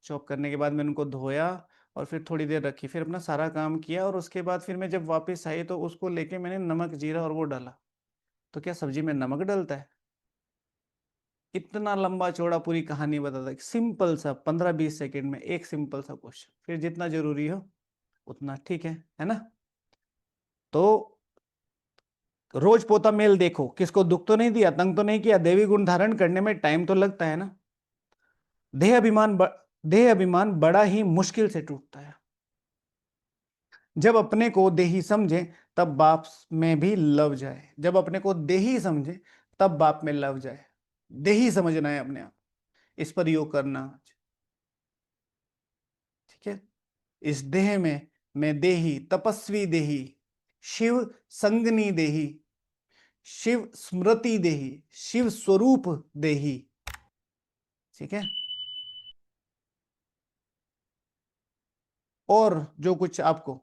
चॉप करने के बाद मैंने उनको धोया और फिर थोड़ी देर रखी, फिर अपना सारा काम किया और उसके बाद फिर मैं जब वापस आई तो उसको लेके मैंने नमक जीरा और वो डाला। तो क्या सब्जी में नमक डलता है? इतना लंबा चौड़ा पूरी कहानी बताता है, सिंपल सा 15-20 सेकंड में एक सिंपल सा क्वेश्चन, फिर जितना जरूरी हो उतना, ठीक है ना? तो रोज पोता मेल देखो, किसको दुख तो नहीं दिया, तंग तो नहीं किया, देवी गुण धारण करने में टाइम तो लगता है ना। देह अभिमान देह अभिमान बड़ा ही मुश्किल से टूटता है। जब अपने को देही समझे तब बाप में भी लव जाए, जब अपने को देही समझे तब बाप में लव जाए। देही समझना है अपने आप, इस पर योग करना, ठीक है? इस देह में मैं देही, तपस्वी देही, शिव संगनी देही, शिव स्मृति देही, शिव स्वरूप देही, ठीक है? और जो कुछ आपको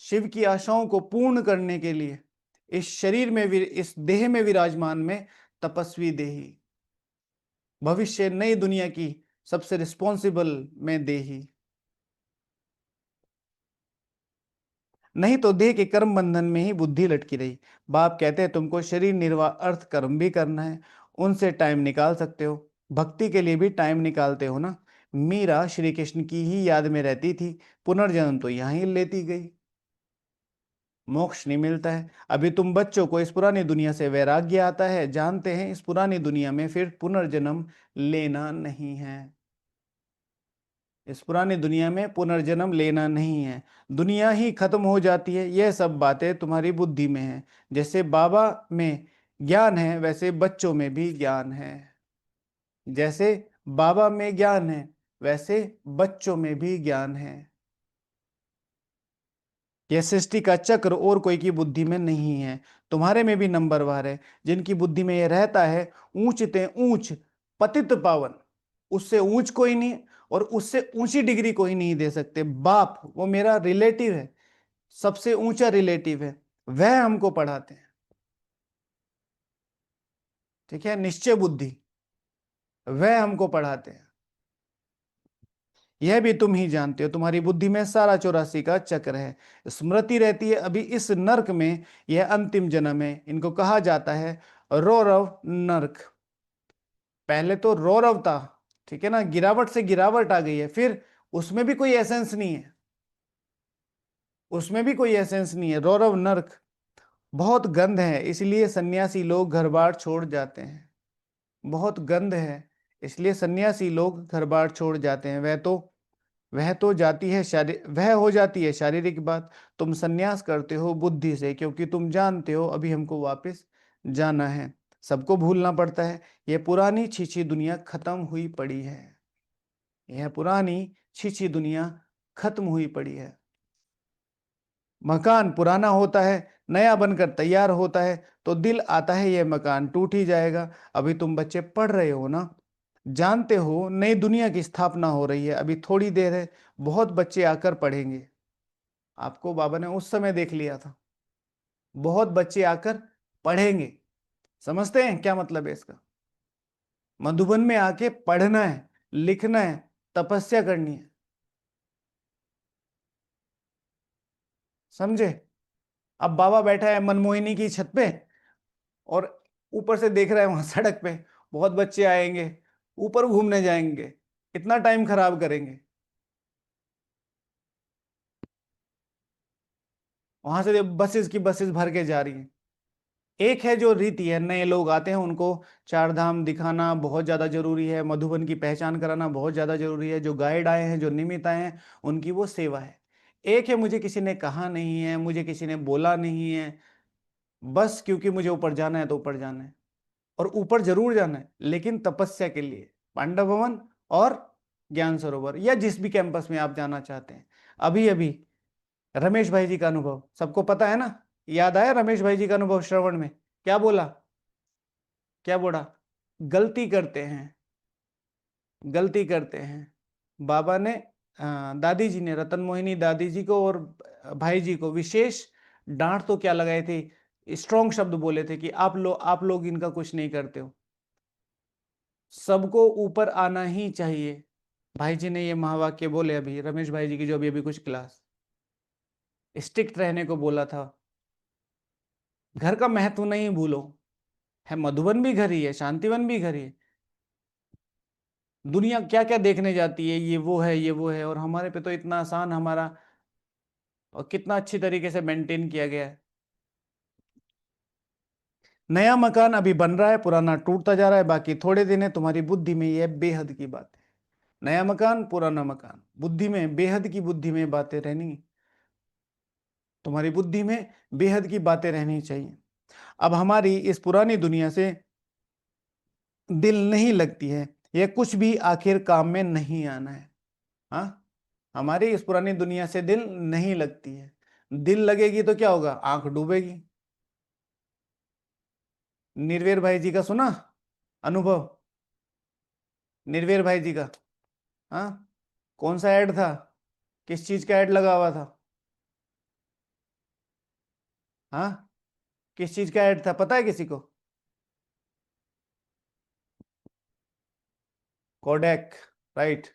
शिव की आशाओं को पूर्ण करने के लिए इस शरीर में इस देह में विराजमान में तपस्वी देही, भविष्य नई दुनिया की सबसे रिस्पॉन्सिबल में देही। नहीं तो देह के कर्म बंधन में ही बुद्धि लटकी रही। बाप कहते हैं तुमको शरीर निर्वाह अर्थ कर्म भी करना है, उनसे टाइम निकाल सकते हो, भक्ति के लिए भी टाइम निकालते हो ना। मीरा श्री कृष्ण की ही याद में रहती थी, पुनर्जन्म तो यहां ही लेती गई, मोक्ष नहीं मिलता है। अभी तुम बच्चों को इस पुरानी दुनिया से वैराग्य आता है, जानते हैं इस पुरानी दुनिया में फिर पुनर्जन्म लेना नहीं है, इस पुरानी दुनिया में पुनर्जन्म लेना नहीं है, दुनिया ही खत्म हो जाती है। यह सब बातें तुम्हारी बुद्धि में है। जैसे बाबा में ज्ञान है वैसे बच्चों में भी ज्ञान है, जैसे बाबा में ज्ञान है वैसे बच्चों में भी ज्ञान है। यह सृष्टि का चक्र और कोई की बुद्धि में नहीं है, तुम्हारे में भी नंबरवार है। जिनकी बुद्धि में यह रहता है ऊंचते ऊंच पतित पावन, उससे ऊंच कोई नहीं और उससे ऊंची डिग्री कोई नहीं दे सकते। बाप वो मेरा रिलेटिव है, सबसे ऊंचा रिलेटिव है, वह हमको पढ़ाते हैं, ठीक है? निश्चय बुद्धि, वह हमको पढ़ाते हैं। यह भी तुम ही जानते हो, तुम्हारी बुद्धि में सारा 84 का चक्र है। स्मृति रहती है अभी इस नरक में, यह अंतिम जन्म है, इनको कहा जाता है रौरव नरक। पहले तो रौरव था, ठीक है ना, गिरावट से गिरावट आ गई है, फिर उसमें भी कोई एसेंस नहीं है, उसमें भी कोई एसेंस नहीं है, रौरव नरक। बहुत गंध है इसलिए सन्यासी लोग घर बार छोड़ जाते हैं, बहुत गंध है इसलिए सन्यासी लोग घर बार छोड़ जाते हैं। वह तो जाती है वह हो जाती है शारीरिक बात। तुम सन्यास करते हो बुद्धि से, क्योंकि तुम जानते हो अभी हमको वापस जाना है। सबको भूलना पड़ता है, यह पुरानी छीछी दुनिया खत्म हुई पड़ी है, यह पुरानी छीछी दुनिया खत्म हुई पड़ी है। मकान पुराना होता है, नया बनकर तैयार होता है तो दिल आता है यह मकान टूट ही जाएगा। अभी तुम बच्चे पढ़ रहे हो ना, जानते हो नई दुनिया की स्थापना हो रही है, अभी थोड़ी देर है, बहुत बच्चे आकर पढ़ेंगे। आपको बाबा ने उस समय देख लिया था, बहुत बच्चे आकर पढ़ेंगे। समझते हैं क्या मतलब है इसका? मधुबन में आके पढ़ना है, लिखना है, तपस्या करनी है, समझे? अब बाबा बैठा है मनमोहिनी की छत पे और ऊपर से देख रहा है वहां सड़क पे बहुत बच्चे आएंगे, ऊपर घूमने जाएंगे, इतना टाइम खराब करेंगे। वहां से बसेस की बसेस भर के जा रही हैं। एक है जो रीति है, नए लोग आते हैं उनको चार धाम दिखाना बहुत ज्यादा जरूरी है, मधुबन की पहचान कराना बहुत ज्यादा जरूरी है, जो गाइड आए हैं जो निमित्त आए हैं उनकी वो सेवा है। एक है मुझे किसी ने कहा नहीं है, मुझे किसी ने बोला नहीं है, बस क्योंकि मुझे ऊपर जाना है तो ऊपर जाना है, और ऊपर जरूर जाना है लेकिन तपस्या के लिए। पांडव भवन और ज्ञान सरोवर या जिस भी कैंपस में आप जाना चाहते हैं। अभी अभी रमेश भाई जी का अनुभव सबको पता है ना, याद आया रमेश भाई जी का अनुभव श्रवण में? क्या बोला? क्या बोला? गलती करते हैं, गलती करते हैं। बाबा ने दादी जी ने, रतन मोहिनी दादी जी को और भाई जी को विशेष डांट तो क्या लगाए थे, स्ट्रॉन्ग शब्द बोले थे कि आप लोग इनका कुछ नहीं करते हो, सबको ऊपर आना ही चाहिए। भाई जी ने ये महावाक्य बोले अभी, रमेश भाई जी की जो अभी अभी कुछ क्लास, स्ट्रिक्ट रहने को बोला था। घर का महत्व नहीं भूलो, है मधुबन भी घर ही है, शांतिवन भी घर ही है। दुनिया क्या क्या देखने जाती है, ये वो है ये वो है, और हमारे पे तो इतना आसान हमारा, और कितना अच्छी तरीके से मेंटेन किया गया है। नया मकान अभी बन रहा है, पुराना टूटता जा रहा है, बाकी थोड़े दिन है। तुम्हारी बुद्धि में यह बेहद की बात है, नया मकान पुराना मकान, बुद्धि में बेहद की बुद्धि में बातें रहनी, तुम्हारी बुद्धि में बेहद की बातें रहनी चाहिए। अब हमारी इस पुरानी दुनिया से दिल नहीं लगती है, यह कुछ भी आखिर काम में नहीं आना है। हाँ, हमारी इस पुरानी दुनिया से दिल नहीं लगती है। दिल लगेगी तो क्या होगा, आंख डूबेगी। निर्वेर भाई जी का सुना अनुभव? निर्वेर भाई जी का, हाँ, कौन सा ऐड था, किस चीज का ऐड लगा हुआ था? हाँ, किस चीज का ऐड था, पता है किसी को? Codec, right.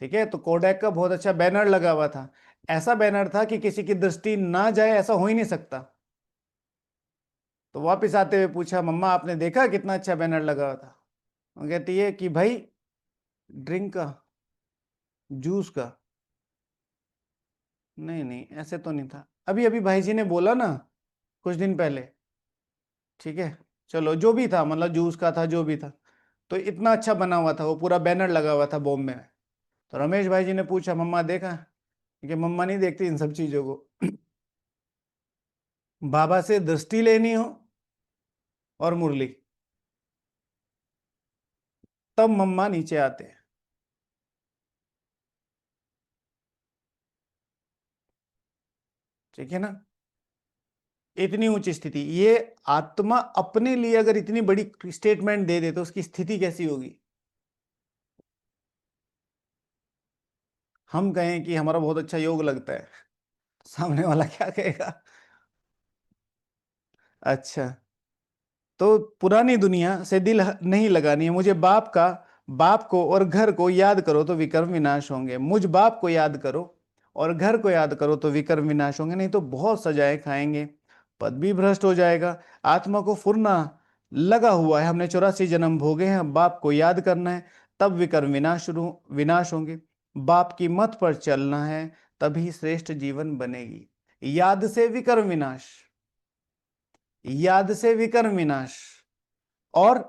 ठीक है, तो कोडेक का बहुत अच्छा बैनर लगा हुआ था। ऐसा बैनर था कि किसी की दृष्टि ना जाए, ऐसा हो ही नहीं सकता। तो वापस आते हुए पूछा, मम्मा आपने देखा कितना अच्छा बैनर लगा हुआ था? वो कहती है कि भाई ड्रिंक का, जूस का, नहीं नहीं ऐसे तो नहीं था। अभी अभी भाई जी ने बोला ना कुछ दिन पहले, ठीक है, चलो जो भी था, मतलब जूस का था जो भी था, तो इतना अच्छा बना हुआ था, वो पूरा बैनर लगा हुआ था बॉम्बे में। तो रमेश भाई जी ने पूछा, मम्मा देखा? कि मम्मा नहीं देखती इन सब चीजों को। बाबा से दृष्टि लेनी हो और मुरली, तब मम्मा नीचे आते हैं। ठीक है ना, इतनी ऊंची स्थिति, ये आत्मा अपने लिए अगर इतनी बड़ी स्टेटमेंट दे दे तो उसकी स्थिति कैसी होगी? हम कहें कि हमारा बहुत अच्छा योग लगता है, सामने वाला क्या कहेगा? अच्छा, तो पुरानी दुनिया से दिल नहीं लगानी है। मुझे बाप को और घर को याद करो तो विकर्म विनाश होंगे। मुझ बाप को याद करो और घर को याद करो तो विकर्म विनाश होंगे, नहीं तो बहुत सजाए खाएंगे, पद भी भ्रष्ट हो जाएगा। आत्मा को फुरना लगा हुआ है, हमने 84 जन्म भोगे हैं, अब बाप को याद करना है, तब विकर्म विनाश होंगे। बाप की मत पर चलना है, तभी श्रेष्ठ जीवन बनेगी। याद से विकर्म विनाश, याद से विकर्म विनाश, और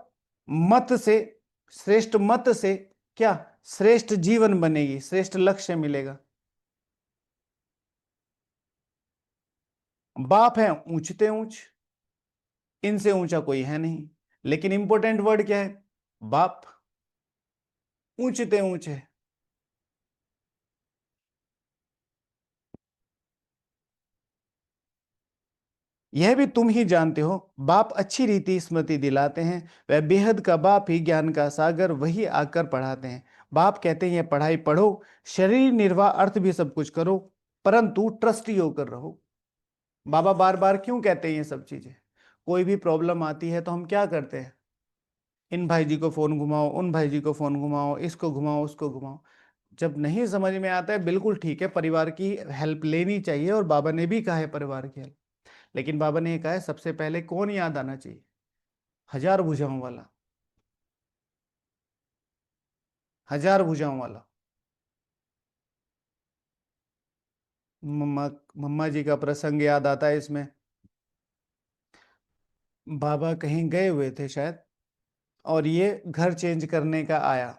मत से, श्रेष्ठ मत से क्या, श्रेष्ठ जीवन बनेगी, श्रेष्ठ लक्ष्य मिलेगा। बाप है ऊंचते ऊंच, इनसे ऊंचा कोई है नहीं, लेकिन इंपॉर्टेंट वर्ड क्या है, बाप, ऊंचते ऊंच है। यह भी तुम ही जानते हो, बाप अच्छी रीति स्मृति दिलाते हैं, वह बेहद का बाप ही ज्ञान का सागर, वही आकर पढ़ाते हैं। बाप कहते हैं पढ़ाई पढ़ो, शरीर निर्वाह अर्थ भी सब कुछ करो, परंतु ट्रस्टी होकर रहो। बाबा बार बार क्यों कहते हैं ये सब चीजें? कोई भी प्रॉब्लम आती है तो हम क्या करते हैं, इन भाई जी को फोन घुमाओ, उन भाई जी को फोन घुमाओ, इसको घुमाओ उसको घुमाओ। जब नहीं समझ में आता है, बिल्कुल ठीक है, परिवार की हेल्प लेनी चाहिए, और बाबा ने भी कहा है परिवार की हेल्प। लेकिन बाबा ने कहा है सबसे पहले कौन याद आना चाहिए, हजार भुजाओं वाला, हजार भुजाओं वाला। मम्मा मम्मा जी का प्रसंग याद आता है इसमें। बाबा कहीं गए हुए थे शायद, और ये घर चेंज करने का आया।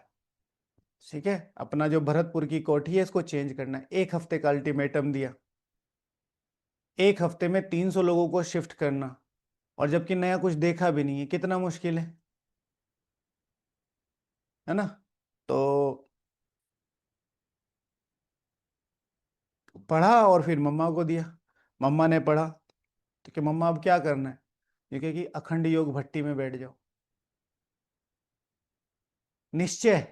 ठीक है, अपना जो भरतपुर की कोठी है इसको चेंज करना है, 1 हफ्ते का अल्टीमेटम दिया। 1 हफ्ते में 300 लोगों को शिफ्ट करना, और जबकि नया कुछ देखा भी नहीं है, कितना मुश्किल है ना। तो पढ़ा और फिर मम्मा को दिया। मम्मा ने पढ़ा, तो कि मम्मा अब क्या करना है, ये कहे कि अखंड योग भट्टी में बैठ जाओ। निश्चय,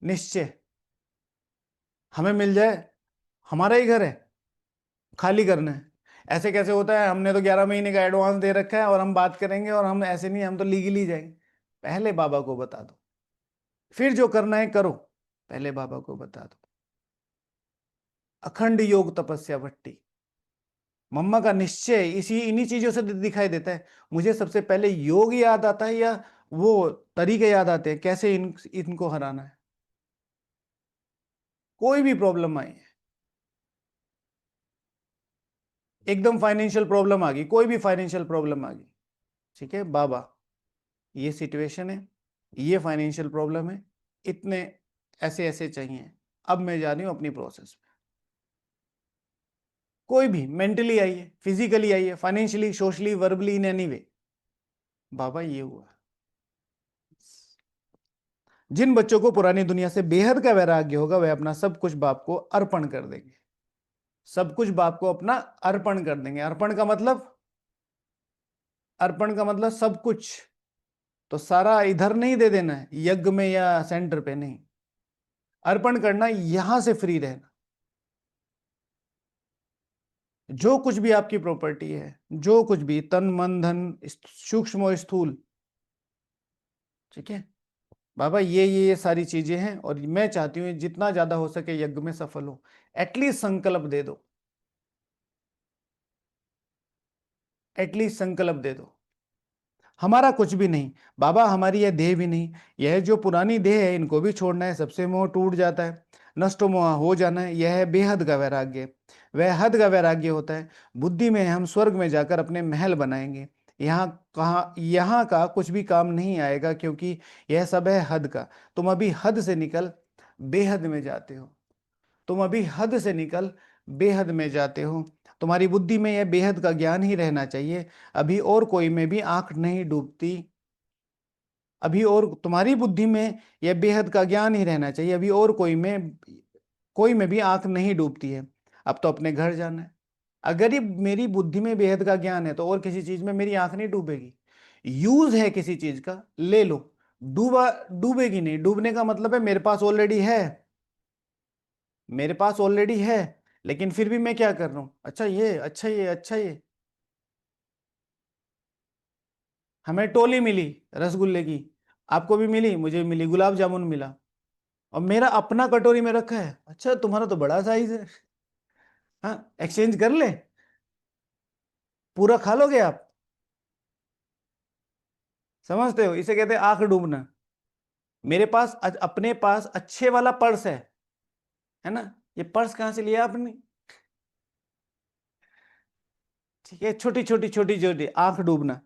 निश्चय, हमें मिल जाए, हमारा ही घर है, खाली करना है। ऐसे कैसे होता है, हमने तो 11 महीने का एडवांस दे रखा है और हम बात करेंगे, और हम ऐसे नहीं, हम तो लीगली जाएंगे। पहले बाबा को बता दो, फिर जो करना है करो, पहले बाबा को बता दो। अखंड योग तपस्या भट्टी, मम्मा का निश्चय इसी इन्हीं चीजों से दिखाई देता है। मुझे सबसे पहले योग याद आता है, या वो तरीके याद आते हैं कैसे इनको हराना है। कोई भी प्रॉब्लम आई, एकदम फाइनेंशियल प्रॉब्लम आ गई, कोई भी फाइनेंशियल प्रॉब्लम आ गई, ठीक है बाबा, ये सिचुएशन है, ये फाइनेंशियल प्रॉब्लम है, इतने ऐसे ऐसे चाहिए, अब मैं जा रही हूं अपनी प्रोसेस में। कोई भी मेंटली आई है, फिजिकली आई है, financially, socially, verbally, in any way, बाबा ये हुआ। जिन बच्चों को पुरानी दुनिया से बेहद का वैराग्य होगा, वह अपना सब कुछ बाप को अर्पण कर देंगे। सब कुछ बाप को अपना अर्पण कर देंगे। अर्पण का मतलब, अर्पण का मतलब सब कुछ। तो सारा इधर नहीं दे देना है यज्ञ में या सेंटर पे, नहीं। अर्पण करना, यहां से फ्री रहना। जो कुछ भी आपकी प्रॉपर्टी है, जो कुछ भी तन मन धन, सूक्ष्म और स्थूल, ठीक है बाबा, ये सारी चीजें हैं, और मैं चाहती हूँ जितना ज्यादा हो सके यज्ञ में सफल हो। एटलीस्ट संकल्प दे दो, एटलीस्ट संकल्प दे दो। हमारा कुछ भी नहीं बाबा, हमारी यह देह भी नहीं, यह जो पुरानी देह है इनको भी छोड़ना है, सबसे मोह टूट जाता है, नष्ट मोह हो जाना है, यह है बेहद का वैराग्य। वह हद का वैराग्य होता है। बुद्धि में हम स्वर्ग में जाकर अपने महल बनाएंगे, यहाँ कहाँ, यहाँ का कुछ भी काम नहीं आएगा, क्योंकि यह सब है हद का। तुम अभी हद से निकल बेहद में जाते हो, तुम अभी हद से निकल बेहद में जाते हो। तुम्हारी बुद्धि में यह बेहद का ज्ञान ही रहना चाहिए, अभी और कोई में भी आंख नहीं डूबती। अभी और तुम्हारी बुद्धि में यह बेहद का ज्ञान ही रहना चाहिए, अभी और कोई में भी आंख नहीं डूबती है। अब तो अपने घर जाना है। अगर ये मेरी बुद्धि में बेहद का ज्ञान है, तो और किसी चीज में मेरी आंख नहीं डूबेगी। यूज है किसी चीज का, ले लो, डूबा डूबेगी नहीं। डूबने का मतलब है मेरे पास ऑलरेडी है, मेरे पास ऑलरेडी है, लेकिन फिर भी मैं क्या कर रहा हूं, अच्छा ये, अच्छा ये, अच्छा ये। हमें टोली मिली रसगुल्ले की, आपको भी मिली, मुझे भी मिली, गुलाब जामुन मिला, और मेरा अपना कटोरी में रखा है, अच्छा तुम्हारा तो बड़ा साइज है, हाँ एक्सचेंज कर ले, पूरा खा लोगे आप। समझते हो, इसे कहते हैं आंख डूबना। मेरे पास अपने पास अच्छे वाला पर्स है ना, ये पर्स कहां से लिया आपने, ठीक है, छोटी छोटी छोटी छोटी आंख डूबना।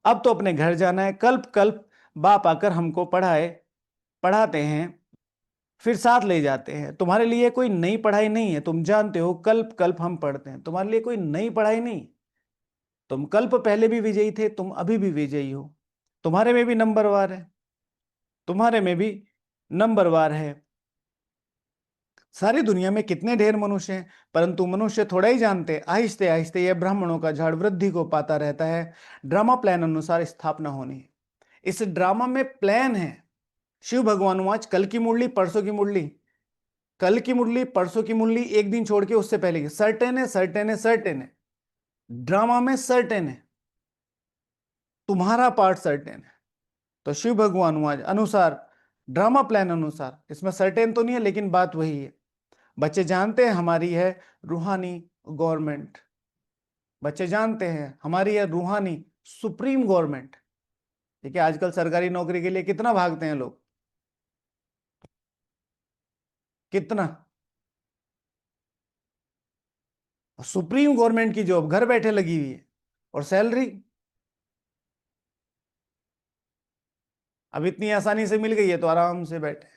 अब तो अपने घर जाना है, कल्प कल्प बाप आकर हमको पढ़ाते हैं, फिर साथ ले जाते हैं। तुम्हारे लिए कोई नई पढ़ाई नहीं है, तुम जानते हो, कल्प कल्प हम पढ़ते हैं, तुम्हारे लिए कोई नई पढ़ाई नहीं। तुम कल्प पहले भी विजयी थे, तुम अभी भी विजयी हो। तुम्हारे में भी नंबरवार है, तुम्हारे में भी नंबरवार है। सारी दुनिया में कितने ढेर मनुष्य हैं, परंतु मनुष्य थोड़ा ही जानते, आहिस्ते आहिस्ते यह ब्राह्मणों का झाड़ वृद्धि को पाता रहता है। ड्रामा प्लान अनुसार स्थापना होनी है। इस ड्रामा में प्लान है। शिव भगवान आज कल की मुरली परसों की मुरली, कल की मुरली परसों की मुरली, एक दिन छोड़ के उससे पहले की, सर्टेन है, सर्टेन है, सर्टेन है। ड्रामा में सर्टेन है, तुम्हारा पार्ट सर्टेन है। तो शिव भगवान आज अनुसार, ड्रामा प्लान अनुसार, इसमें सर्टेन तो नहीं है, लेकिन बात वही है। बच्चे जानते हैं हमारी है रूहानी गवर्नमेंट, बच्चे जानते हैं हमारी है रूहानी सुप्रीम गवर्नमेंट। ठीक है, आजकल सरकारी नौकरी के लिए कितना भागते हैं लोग, कितना। सुप्रीम गवर्नमेंट की जॉब घर बैठे लगी हुई है, और सैलरी अब इतनी आसानी से मिल गई है तो आराम से बैठे।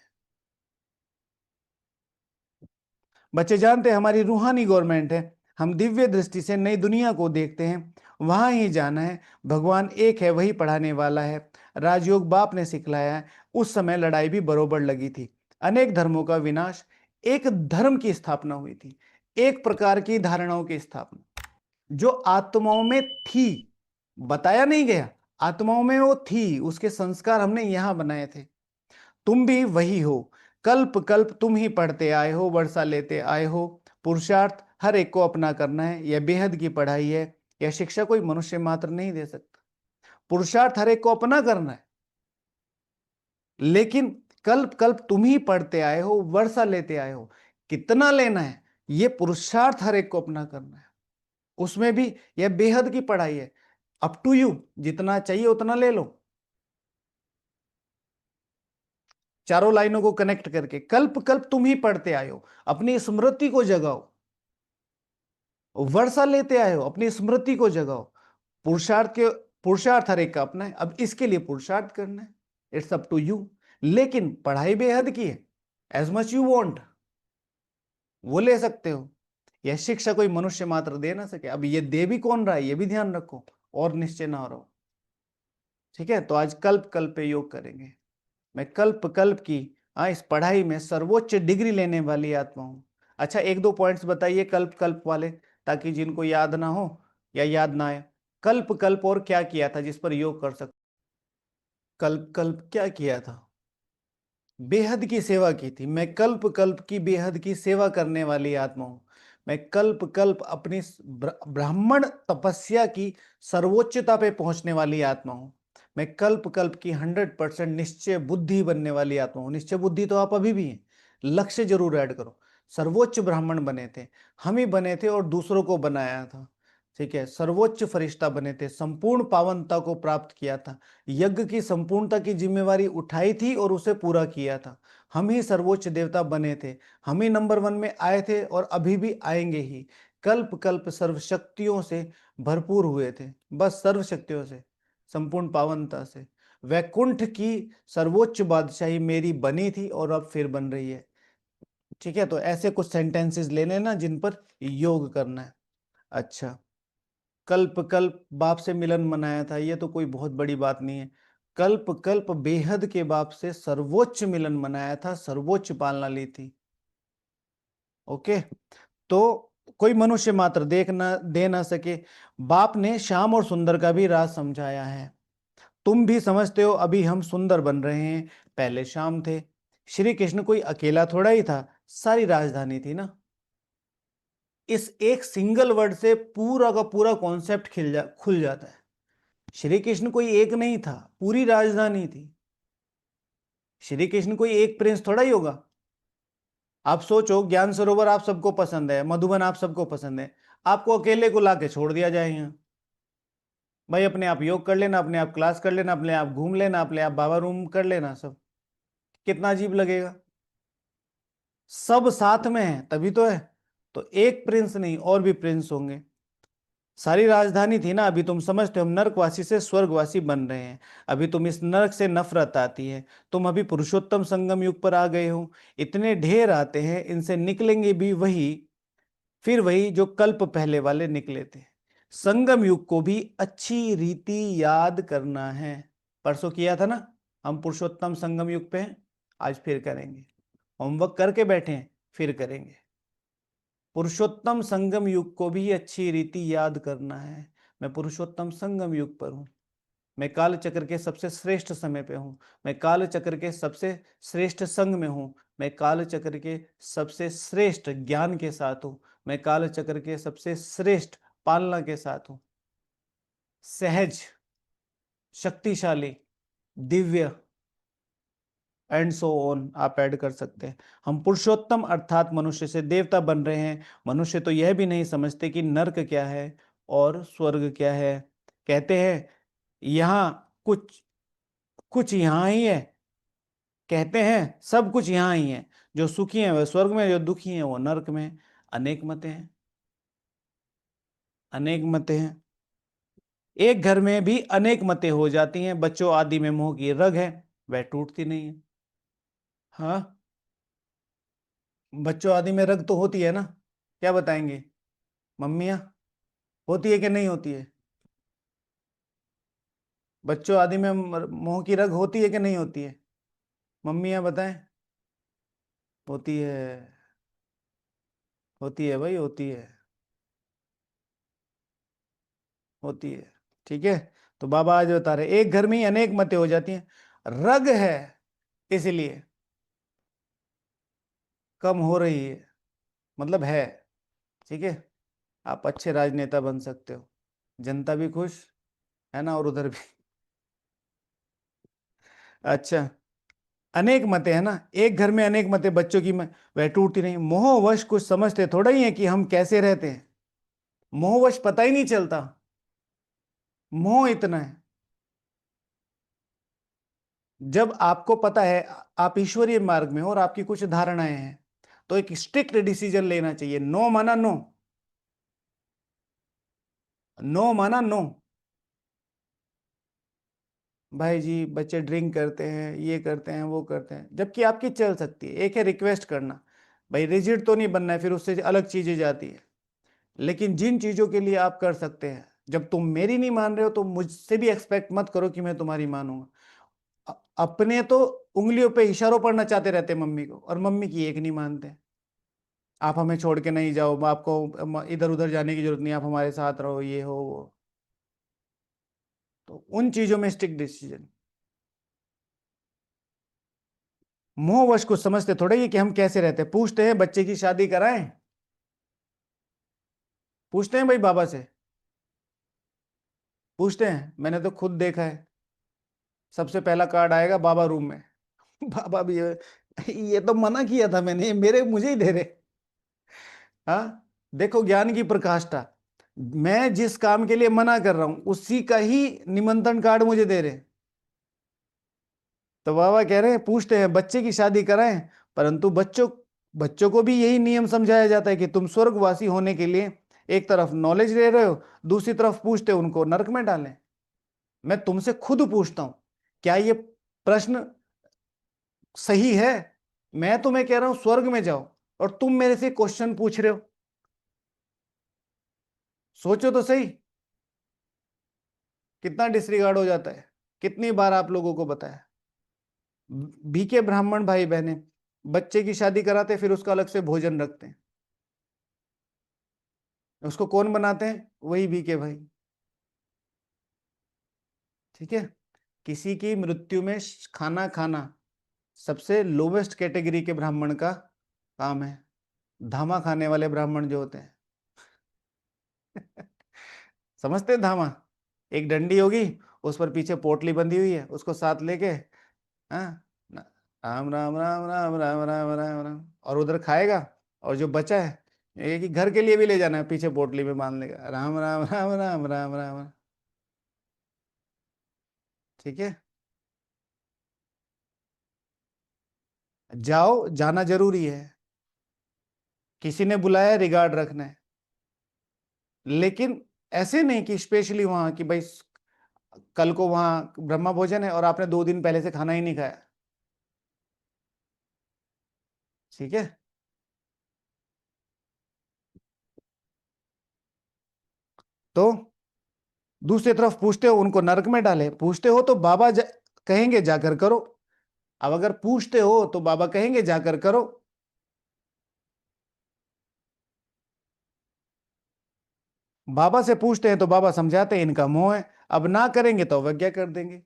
बच्चे जानते हैं हमारी रूहानी गवर्नमेंट है, हम दिव्य दृष्टि से नई दुनिया को देखते हैं, वहां ही जाना है। भगवान एक है, वही पढ़ाने वाला है। राजयोग बाप ने सिखलाया है। उस समय लड़ाई भी बरोबर लगी थी। अनेक धर्मों का विनाश, एक धर्म की स्थापना हुई थी, एक प्रकार की धारणाओं की स्थापना जो आत्माओं में थी, बताया नहीं गया, आत्माओं में वो थी, उसके संस्कार हमने यहां बनाए थे। तुम भी वही हो, कल्प कल्प तुम ही पढ़ते आए हो, वर्षा लेते आए हो। पुरुषार्थ हर एक को अपना करना है, यह बेहद की पढ़ाई है। यह शिक्षा कोई मनुष्य मात्र नहीं दे सकता। पुरुषार्थ हर एक को अपना करना है, लेकिन कल्प कल्प तुम ही पढ़ते आए हो, वर्षा लेते आए हो। कितना लेना है, यह पुरुषार्थ हर एक को अपना करना है। उसमें भी यह बेहद की पढ़ाई है। अप टू यू, जितना चाहिए उतना ले लो। चारों लाइनों को कनेक्ट करके, कल्प कल्प तुम ही पढ़ते आए हो, अपनी स्मृति को जगाओ। वर्षा लेते आए हो, अपनी स्मृति को जगाओ। पुरुषार्थ हर एक का अपना है, अब इसके लिए पुरुषार्थ करना है। It's up to you. लेकिन पढ़ाई बेहद की है, एज मच यू वांट वो ले सकते हो। यह शिक्षा कोई मनुष्य मात्र दे ना सके। अब ये दे भी कौन रहा है, ये भी ध्यान रखो, और निश्चय ना रहो। ठीक है, तो आज कल्प कल्प पे योग करेंगे। मैं कल्प कल्प की इस पढ़ाई में सर्वोच्च डिग्री लेने वाली आत्मा हूं। अच्छा, एक दो पॉइंट्स बताइए कल्प कल्प वाले, ताकि जिनको याद ना हो या याद ना आए। कल्प कल्प और क्या किया था जिस पर योग कर सकते? कल्प कल्प क्या किया था? बेहद की सेवा की थी। मैं कल्प कल्प की बेहद की सेवा करने वाली आत्मा हूं। मैं कल्प कल्प अपनी ब्राह्मण तपस्या की सर्वोच्चता पे पहुंचने वाली आत्मा हूं। मैं कल्प कल्प की 100% निश्चय बुद्धि बनने वाली आत्मा हूं। निश्चय बुद्धि तो आप अभी भी हैं, लक्ष्य जरूर ऐड करो। सर्वोच्च ब्राह्मण बने थे, हम ही बने थे और दूसरों को बनाया था। ठीक है, सर्वोच्च फरिश्ता बने थे, संपूर्ण पावनता को प्राप्त किया था, यज्ञ की संपूर्णता की जिम्मेवारी उठाई थी और उसे पूरा किया था। हम ही सर्वोच्च देवता बने थे, हम ही नंबर 1 में आए थे और अभी भी आएंगे ही। कल्प कल्प सर्वशक्तियों से भरपूर हुए थे, बस सर्वशक्तियों से, संपूर्ण पावनता से। वैकुंठ की सर्वोच्च बादशाही मेरी बनी थी और अब फिर बन रही है। ठीक है, तो ऐसे कुछ सेंटेंसेस ले लेना जिन पर योग करना है। अच्छा, कल्प कल्प बाप से मिलन मनाया था, ये तो कोई बहुत बड़ी बात नहीं है। कल्प कल्प बेहद के बाप से सर्वोच्च मिलन मनाया था, सर्वोच्च पालना ली थी। ओके, तो कोई मनुष्य मात्र देख ना दे ना सके। बाप ने श्याम और सुंदर का भी राज समझाया है। तुम भी समझते हो अभी हम सुंदर बन रहे हैं, पहले श्याम थे। श्री कृष्ण कोई अकेला थोड़ा ही था, सारी राजधानी थी ना। इस एक सिंगल वर्ड से पूरा का पूरा कॉन्सेप्ट खुल जाता है। श्री कृष्ण कोई एक नहीं था, पूरी राजधानी थी। श्री कृष्ण कोई एक प्रिंस थोड़ा ही होगा। आप सोचो, ज्ञान सरोवर आप सबको पसंद है, मधुबन आप सबको पसंद है, आपको अकेले को लाके छोड़ दिया जाए यहाँ। भाई अपने आप योग कर लेना, अपने आप क्लास कर लेना, अपने आप घूम लेना, अपने आप बाबा रूम कर लेना, सब कितना अजीब लगेगा। सब साथ में है तभी तो है। तो एक प्रिंस नहीं, और भी प्रिंस होंगे। सारी राजधानी थी ना। अभी तुम समझते हो हम नरकवासी से स्वर्गवासी बन रहे हैं। अभी तुम इस नरक से नफरत आती है। तुम अभी पुरुषोत्तम संगम युग पर आ गए हो। इतने ढेर आते हैं, इनसे निकलेंगे भी वही, फिर वही जो कल्प पहले वाले निकले थे। संगम युग को भी अच्छी रीति याद करना है। परसों किया था ना, हम पुरुषोत्तम संगम युग पे हैं, आज फिर करेंगे। होमवर्क करके बैठे हैं, फिर करेंगे। पुरुषोत्तम संगम युग को भी अच्छी रीति याद करना है। मैं पुरुषोत्तम संगम युग पर हूं। मैं काल चक्र के सबसे श्रेष्ठ समय पे हूं। मैं काल चक्र के सबसे श्रेष्ठ संग में हूं। मैं काल चक्र के सबसे श्रेष्ठ ज्ञान के साथ हूं। मैं काल चक्र के सबसे श्रेष्ठ पालना के साथ हूं। सहज, शक्तिशाली, दिव्य, एंड सो ऑन आप ऐड कर सकते हैं। हम पुरुषोत्तम अर्थात मनुष्य से देवता बन रहे हैं। मनुष्य तो यह भी नहीं समझते कि नर्क क्या है और स्वर्ग क्या है। कहते हैं यहाँ कुछ कुछ यहाँ ही है, कहते हैं सब कुछ यहाँ ही है। जो सुखी हैं वह स्वर्ग में, जो दुखी हैं वो नर्क में। अनेक मतें हैं। अनेक मतें हैं। एक घर में भी अनेक मतें हो जाती हैं, बच्चों आदि में मोह की रग है, वह टूटती नहीं है। हाँ, बच्चों आदि में रग तो होती है ना, क्या बताएंगे मम्मियाँ, होती है कि नहीं होती है? बच्चों आदि में मोह की रग होती है कि नहीं होती है? मम्मियाँ बताएं। होती है, होती है भाई, होती है, होती है। ठीक है, तो बाबा आज बता रहे एक घर में ही अनेक मतें हो जाती हैं, रग है इसलिए कम हो रही है, मतलब है। ठीक है, आप अच्छे राजनेता बन सकते हो, जनता भी खुश है ना, और उधर भी। अच्छा, अनेक मतें है ना, एक घर में अनेक मतें बच्चों की में वह टूटती नहीं, मोहवश कुछ समझते थोड़ा ही है कि हम कैसे रहते हैं, मोहवश पता ही नहीं चलता, मोह इतना है। जब आपको पता है आप ईश्वरीय मार्ग में हो और आपकी कुछ धारणाएं हैं, तो एक स्ट्रिक्ट डिसीजन लेना चाहिए, नो माना नो, नो माना नो। भाई जी बच्चे ड्रिंक करते हैं, ये करते हैं, वो करते हैं, जबकि आपकी चल सकती है। एक है रिक्वेस्ट करना, भाई रिजिड तो नहीं बनना है, फिर उससे अलग चीजें जाती है। लेकिन जिन चीजों के लिए आप कर सकते हैं, जब तुम मेरी नहीं मान रहे हो तो मुझसे भी एक्सपेक्ट मत करो कि मैं तुम्हारी मानूंगा। अपने तो उंगलियों पे इशारों पर नचाते रहते मम्मी को, और मम्मी की एक नहीं मानते। आप हमें छोड़ के नहीं जाओ, आपको इधर उधर जाने की जरूरत नहीं, आप हमारे साथ रहो, ये हो वो। तो उन चीजों में स्टिक डिसीजन। मोहवश को समझते थोड़े ही कि हम कैसे रहते हैं, पूछते हैं बच्चे की शादी कराएं, पूछते हैं भाई बाबा से, पूछते हैं, मैंने तो खुद देखा है। सबसे पहला कार्ड आएगा बाबा रूम में। बाबा भी ये तो मना किया था मैंने, ये मेरे मुझे ही दे रहे। हाँ, देखो ज्ञान की प्रकाष्ठा, मैं जिस काम के लिए मना कर रहा हूं उसी का ही निमंत्रण कार्ड मुझे दे रहे। तो बाबा कह रहे हैं पूछते हैं बच्चे की शादी कराएं, परंतु बच्चों बच्चों को भी यही नियम समझाया जाता है कि तुम स्वर्गवासी होने के लिए एक तरफ नॉलेज ले रहे हो, दूसरी तरफ पूछते हो उनको नरक में डालें। मैं तुमसे खुद पूछता हूं, क्या ये प्रश्न सही है? मैं तुम्हें कह रहा हूं स्वर्ग में जाओ, और तुम मेरे से क्वेश्चन पूछ रहे हो। सोचो तो सही, कितना डिसरिगार्ड हो जाता है। कितनी बार आप लोगों को बताया, भीखे ब्राह्मण भाई बहने बच्चे की शादी कराते, फिर उसका अलग से भोजन रखते हैं। उसको कौन बनाते हैं? वही भीखे भाई। ठीक है, किसी की मृत्यु में खाना खाना सबसे लोवेस्ट कैटेगरी के ब्राह्मण का काम है, धामा खाने वाले ब्राह्मण जो होते हैं। समझते हैं धामा? एक डंडी होगी, उस पर पीछे पोटली बंधी हुई है, उसको साथ लेके, हाँ, राम राम राम राम राम राम राम राम, और उधर खाएगा। और जो बचा है, एक ही घर के लिए भी ले जाना है, पीछे पोटली में बांध लेगा, राम राम राम राम राम राम। ठीक है, जाओ, जाना जरूरी है, किसी ने बुलाया, रिगार्ड रखना है। लेकिन ऐसे नहीं कि स्पेशली वहां कि भाई कल को वहां ब्रह्मा भोजन है और आपने 2 दिन पहले से खाना ही नहीं खाया। ठीक है, तो दूसरी तरफ पूछते हो उनको नरक में डाले, पूछते हो तो बाबा कहेंगे जाकर करो। अब अगर पूछते हो तो बाबा कहेंगे जाकर करो। बाबा से पूछते हैं तो बाबा समझाते हैं इनका मोह है, अब ना करेंगे तो अवज्ञा कर देंगे।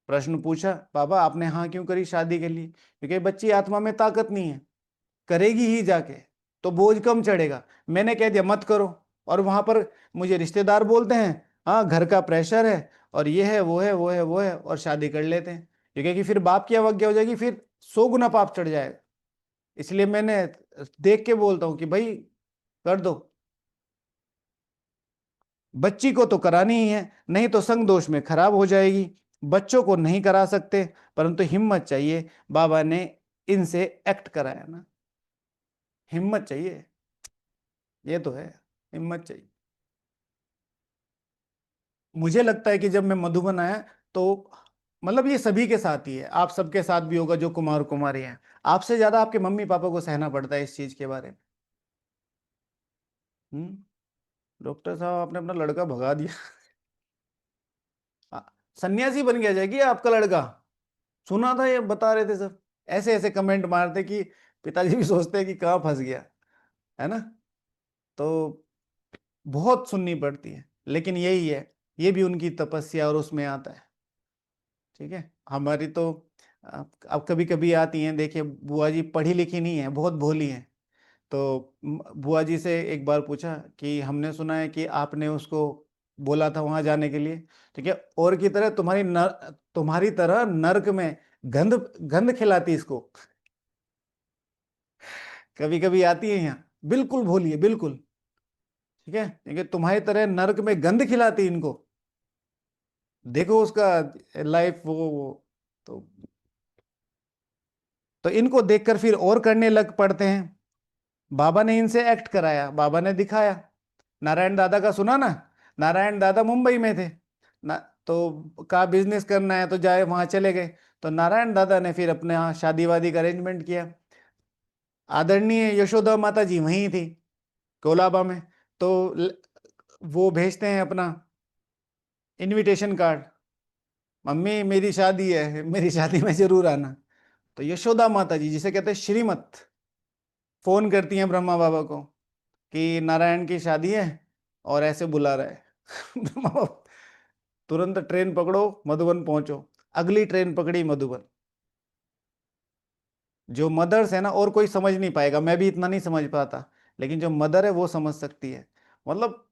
प्रश्न पूछा बाबा आपने हाँ क्यों करी शादी के लिए? क्योंकि बच्ची आत्मा में ताकत नहीं है, करेगी ही जाके तो बोझ कम चढ़ेगा। मैंने कह दिया मत करो, और वहां पर मुझे रिश्तेदार बोलते हैं हाँ घर का प्रेशर है, और ये है वो है वो है वो है, और शादी कर लेते हैं। क्योंकि फिर बाप की अवज्ञा हो जाएगी, फिर 100 गुना पाप चढ़ जाएगा। इसलिए मैंने देख के बोलता हूँ कि भाई कर दो, बच्ची को तो करानी ही है, नहीं तो संग दोष में खराब हो जाएगी। बच्चों को नहीं करा सकते, परंतु हिम्मत चाहिए। बाबा ने इनसे एक्ट कराया ना, हिम्मत चाहिए, ये तो है, हिम्मत चाहिए। मुझे लगता है कि जब मैं मधुबन आया तो मतलब ये सभी के साथ ही है, आप सबके साथ भी होगा जो कुमार कुमारी हैं। आपसे ज्यादा आपके मम्मी पापा को सहना पड़ता है इस चीज के बारे में। डॉक्टर साहब आपने अपना लड़का भगा दिया। आ, सन्यासी बन गया जाएगी आपका लड़का। सुना था ये बता रहे थे सब, ऐसे ऐसे कमेंट मारते कि पिताजी भी सोचते हैं कि कहाँ फंस गया, है ना। तो बहुत सुननी पड़ती है, लेकिन यही है, ये भी उनकी तपस्या और उसमें आता है। ठीक है, हमारी तो अब कभी कभी आती हैं, देखिए बुआ जी पढ़ी लिखी नहीं है, बहुत भोली है। तो बुआ जी से एक बार पूछा कि हमने सुना है कि आपने उसको बोला था वहां जाने के लिए, ठीक है, और की तरह तुम्हारी तरह नर्क में गंध गंध खिलाती इसको। कभी कभी आती है यहाँ, बिल्कुल भोली है बिल्कुल। ठीक है, ठीक है, तुम्हारी तरह नर्क में गंध खिलाती इनको। देखो उसका लाइफ वो तो इनको देखकर फिर और करने लग पड़ते हैं। बाबा ने इनसे एक्ट कराया, बाबा ने दिखाया। नारायण दादा का सुना ना, नारायण दादा मुंबई में थे ना, तो कहा बिजनेस करना है तो जाए, वहां चले गए। तो नारायण दादा ने फिर अपने यहाँ शादी वादी का अरेंजमेंट किया। आदरणीय यशोदा माता जी वहीं थी, कोलाबा में। तो वो भेजते हैं अपना इनविटेशन कार्ड, मम्मी मेरी शादी है, मेरी शादी में जरूर आना। तो यशोदा माता जी, जिसे कहते हैं श्रीमत, फोन करती हैं ब्रह्मा बाबा को कि नारायण की शादी है और ऐसे बुला रहा है। ब्रह्मा बाबा तुरंत ट्रेन पकड़ो, मधुबन पहुंचो। अगली ट्रेन पकड़ी मधुबन। जो मदर्स है ना, और कोई समझ नहीं पाएगा, मैं भी इतना नहीं समझ पाता, लेकिन जो मदर है वो समझ सकती है। मतलब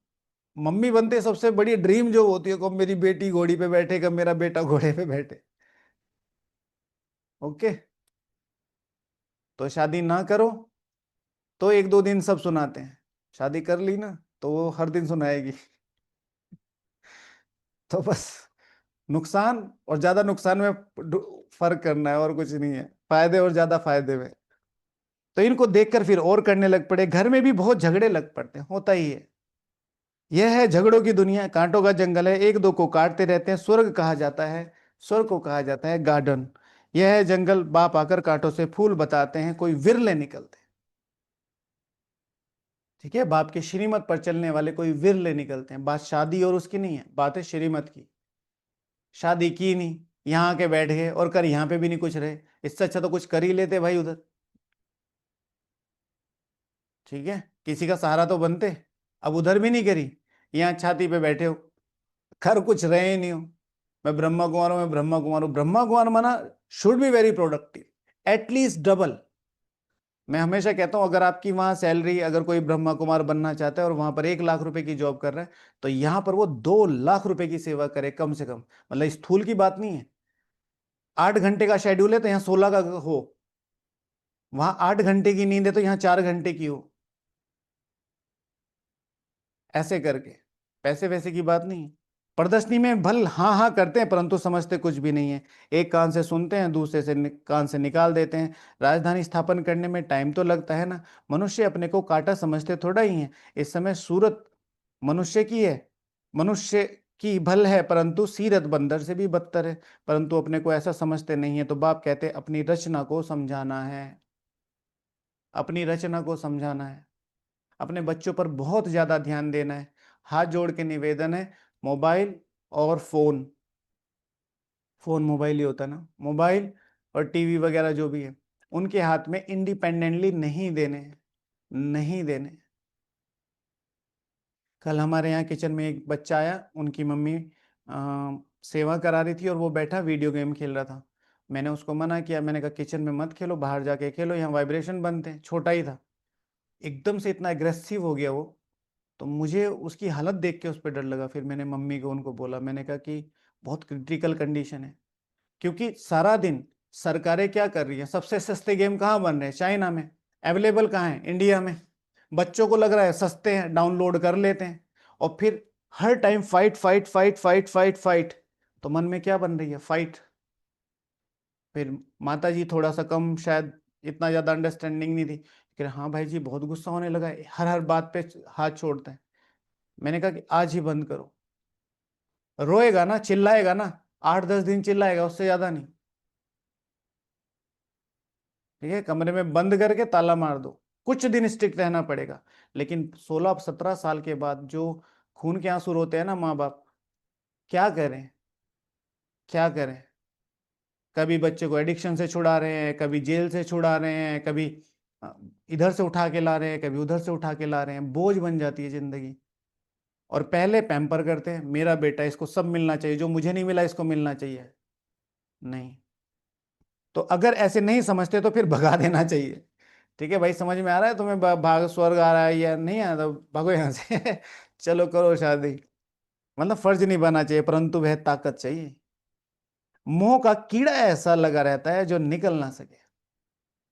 मम्मी बनते सबसे बड़ी ड्रीम जो होती है, कब मेरी बेटी घोड़ी पे बैठे, कब मेरा बेटा घोड़े पे बैठे। ओके, तो शादी ना करो तो एक दो दिन सब सुनाते हैं, शादी कर ली ना तो वो हर दिन सुनाएगी। तो बस नुकसान और ज्यादा नुकसान में फर्क करना है, और कुछ नहीं है, फायदे और ज्यादा फायदे में। तो इनको देखकर फिर और करने लग पड़े, घर में भी बहुत झगड़े लग पड़ते हैं, होता ही है। यह है झगड़ों की दुनिया, कांटों का जंगल है, एक दो को काटते रहते हैं, स्वर्ग कहा जाता है, स्वर्ग को कहा जाता है गार्डन। यह है जंगल, बाप आकर कांटों से फूल बताते हैं, कोई विरले निकलते हैं। ठीक है, बाप के श्रीमत पर चलने वाले कोई विरले निकलते हैं। बात शादी और उसकी नहीं है, बात है श्रीमत की। शादी की नहीं, यहाँ के बैठ गए और कर यहाँ पे भी नहीं कुछ रहे, इससे अच्छा तो कुछ कर ही लेते भाई उधर। ठीक है, किसी का सहारा तो बनते। अब उधर भी नहीं करी, यहाँ छाती पे बैठे हो, कर कुछ रहे ही नहीं हो। मैं ब्रह्मा कुमार हूं, मैं ब्रह्मा कुमार हूं। ब्रह्मा कुमार माना should be very productive, at least double. मैं हमेशा कहता हूं, अगर आपकी वहां सैलरी, अगर कोई ब्रह्मा कुमार बनना चाहता है और वहां पर 1 लाख रुपए की जॉब कर रहा है, तो यहां पर वो 2 लाख रुपए की सेवा करे कम से कम। मतलब स्थूल की बात नहीं है, 8 घंटे का शेड्यूल है तो यहाँ 16 का हो, वहां 8 घंटे की नींद है तो यहाँ 4 घंटे की हो, ऐसे करके। पैसे वैसे की बात नहीं है। प्रदर्शनी में भल हाँ हाँ करते हैं, परंतु समझते कुछ भी नहीं है। एक कान से सुनते हैं, दूसरे से कान से निकाल देते हैं। राजधानी स्थापन करने में टाइम तो लगता है ना। मनुष्य अपने को काटा समझते थोड़ा ही है। इस समय सूरत मनुष्य की है, मनुष्य की भल है, परंतु सीरत बंदर से भी बदतर है। परंतु अपने को ऐसा समझते नहीं है, तो बाप कहते अपनी रचना को समझाना है, अपनी रचना को समझाना है, अपने बच्चों पर बहुत ज्यादा ध्यान देना है। हाथ जोड़ के निवेदन है, मोबाइल और फोन, फोन मोबाइल ही होता है ना, मोबाइल और टीवी वगैरह जो भी है, उनके हाथ में इंडिपेंडेंटली नहीं देने, नहीं देने। कल हमारे यहाँ किचन में एक बच्चा आया, उनकी मम्मी सेवा करा रही थी और वो बैठा वीडियो गेम खेल रहा था। मैंने उसको मना किया, मैंने कहा किचन में मत खेलो, बाहर जाके खेलो, यहाँ वाइब्रेशन बनते हैं। छोटा ही था, एकदम से इतना एग्रेसिव हो गया वो। तो मुझे उसकी हालत देख के उस पर डर लगा। फिर मैंने मम्मी को उनको बोला, मैंने कहा कि बहुत क्रिटिकल कंडीशन है। क्योंकि सारा दिन सरकारें क्या कर रही है, सबसे सस्ते गेम कहाँ बन रहे हैं, चाइना में। अवेलेबल कहाँ है, इंडिया में। बच्चों को लग रहा है सस्ते हैं, डाउनलोड कर लेते हैं, और फिर हर time fight fight fight fight fight fight. तो मन में क्या बन रही है, फाइट। फिर माता जी थोड़ा सा कम, शायद इतना ज्यादा अंडरस्टैंडिंग नहीं थी, कि हाँ भाई जी बहुत गुस्सा होने लगा है, हर हर बात पे हाथ छोड़ते हैं। मैंने कहा कि आज ही बंद करो, रोएगा ना, चिल्लाएगा ना, 8-10 दिन चिल्लाएगा, उससे ज्यादा नहीं। ठीक है, कमरे में बंद करके ताला मार दो, कुछ दिन स्ट्रिक्ट रहना पड़ेगा। लेकिन 16-17 साल के बाद जो खून के आंसू रोते हैं ना माँ बाप, क्या करें, क्या करें। कभी बच्चे को एडिक्शन से छुड़ा रहे हैं, कभी जेल से छुड़ा रहे हैं, कभी अ, इधर से उठा के ला रहे हैं, कभी उधर से उठा के ला रहे हैं, बोझ बन जाती है जिंदगी। और पहले पैम्पर करते हैं, मेरा बेटा, इसको सब मिलना चाहिए, जो मुझे नहीं मिला इसको मिलना चाहिए। नहीं। तो अगर ऐसे नहीं समझते तो फिर भगा देना चाहिए। ठीक है भाई, समझ में आ रहा है तुम्हें, भाग स्वर्ग आ रहा है या नहीं आ रहा, तो भागो यहाँ से चलो करो शादी। मतलब फर्ज नहीं बनना चाहिए, परंतु वह ताकत चाहिए। मोह का कीड़ा ऐसा लगा रहता है जो निकल ना सके।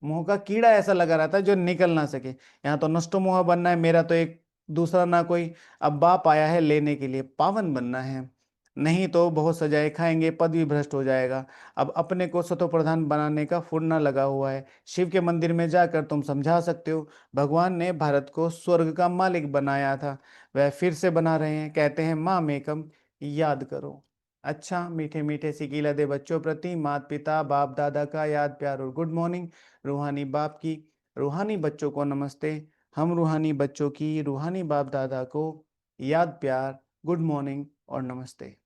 मोह का कीड़ा ऐसा लगा रहता है जो निकल ना सके। यहाँ तो नष्टो मोह बनना है, मेरा तो एक दूसरा ना कोई, अब बाप आया है लेने के लिए, पावन बनना है। नहीं तो बहुत सजाए खाएंगे, पद भी भ्रष्ट हो जाएगा। अब अपने को सतो प्रधान बनाने का फुरना लगा हुआ है। शिव के मंदिर में जाकर तुम समझा सकते हो, भगवान ने भारत को स्वर्ग का मालिक बनाया था, वह फिर से बना रहे हैं। कहते हैं माँ मेकम, याद करो। अच्छा, मीठे मीठे सिकीला दे बच्चों प्रति माता पिता बाप दादा का याद प्यार और गुड मॉर्निंग। रूहानी बाप की रूहानी बच्चों को नमस्ते। हम रूहानी बच्चों की रूहानी बाप दादा को याद प्यार, गुड मॉर्निंग और नमस्ते।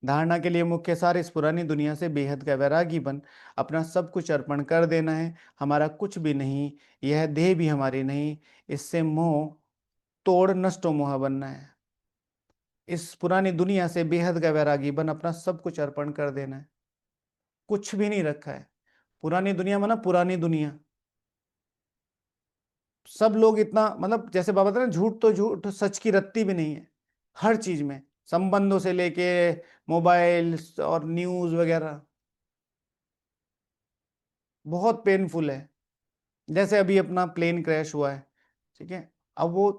धारणा के लिए मुख्य सार, इस पुरानी दुनिया से बेहद का वैरागी बन अपना सब कुछ अर्पण कर देना है। हमारा कुछ भी नहीं, यह देह भी हमारी नहीं, इससे मोह तोड़ नष्टो मोह बनना है। इस पुरानी दुनिया से बेहद का वैरागी बन अपना सब कुछ अर्पण कर देना है। कुछ भी नहीं रखा है। पुरानी दुनिया माना पुरानी दुनिया। सब लोग इतना, मतलब जैसे बाबा था ना, झूठ तो झूठ, सच की रत्ती भी नहीं है। हर चीज में, संबंधों से लेके मोबाइल और न्यूज वगैरह, बहुत पेनफुल है। जैसे अभी अपना प्लेन क्रैश हुआ है, ठीक है, अब वो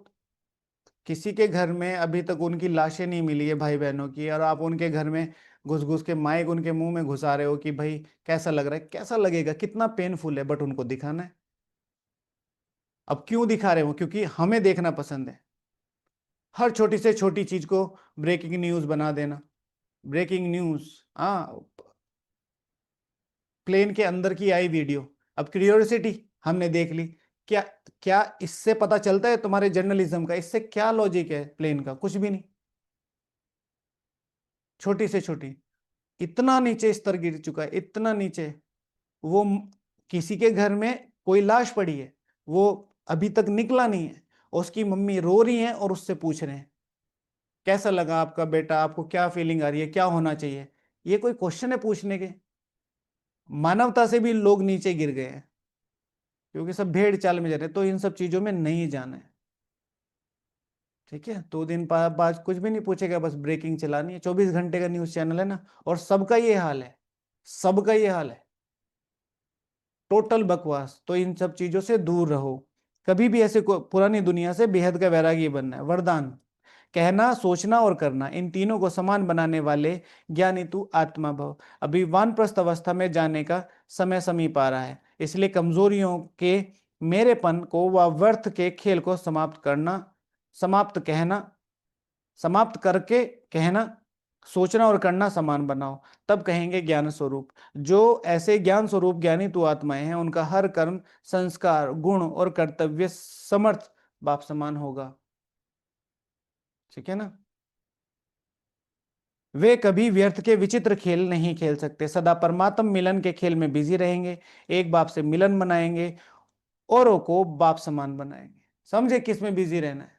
किसी के घर में अभी तक उनकी लाशें नहीं मिली है भाई बहनों की, और आप उनके घर में घुस घुस के माइक उनके मुंह में घुसा रहे हो कि भाई कैसा लग रहा है, कैसा लगेगा, कितना पेनफुल है, बट उनको दिखाना है। अब क्यों दिखा रहे हो? क्योंकि हमें देखना पसंद है। हर छोटी से छोटी चीज को ब्रेकिंग न्यूज बना देना। ब्रेकिंग न्यूज, हाँ, प्लेन के अंदर की आई वीडियो, अब क्यूरियोसिटी हमने देख ली। क्या, क्या इससे पता चलता है तुम्हारे जर्नलिज्म का? इससे क्या लॉजिक है प्लेन का? कुछ भी नहीं। छोटी से छोटी, इतना नीचे स्तर गिर चुका है, इतना नीचे। वो किसी के घर में कोई लाश पड़ी है, वो अभी तक निकला नहीं है, उसकी मम्मी रो रही है और उससे पूछ रहे हैं कैसा लगा आपका बेटा, आपको क्या फीलिंग आ रही है, क्या होना चाहिए। ये कोई क्वेश्चन है पूछने के? मानवता से भी लोग नीचे गिर गए हैं, क्योंकि सब भेड़ चाल में जा रहे हैं, तो इन सब चीजों में नहीं जाना है। ठीक है, 2 दिन बाद कुछ भी नहीं पूछेगा, बस ब्रेकिंग चलानी है। 24 घंटे का न्यूज चैनल है ना, और सबका ये हाल है, सबका ये हाल है। टोटल बकवास। तो इन सब चीजों से दूर रहो। कभी भी ऐसे पुरानी दुनिया से बेहद का वैरागी बनना है। वरदान, कहना सोचना और करना, इन तीनों को समान बनाने वाले ज्ञानी तू आत्मा भव। अभी वानप्रस्थ अवस्था में जाने का समय समीप आ रहा है, इसलिए कमजोरियों के मेरेपन को व व्यर्थ के खेल को समाप्त कहना समाप्त करके कहना, सोचना और करना समान बनाओ, तब कहेंगे ज्ञान स्वरूप। जो ऐसे ज्ञान स्वरूप ज्ञानी तू आत्माएं हैं, उनका हर कर्म, संस्कार, गुण और कर्तव्य समर्थ बाप समान होगा। ठीक है ना? वे कभी व्यर्थ के विचित्र खेल नहीं खेल सकते, सदा परमात्म मिलन के खेल में बिजी रहेंगे। एक बाप से मिलन बनाएंगे, औरों को बाप समान बनाएंगे। समझे किस में बिजी रहना है?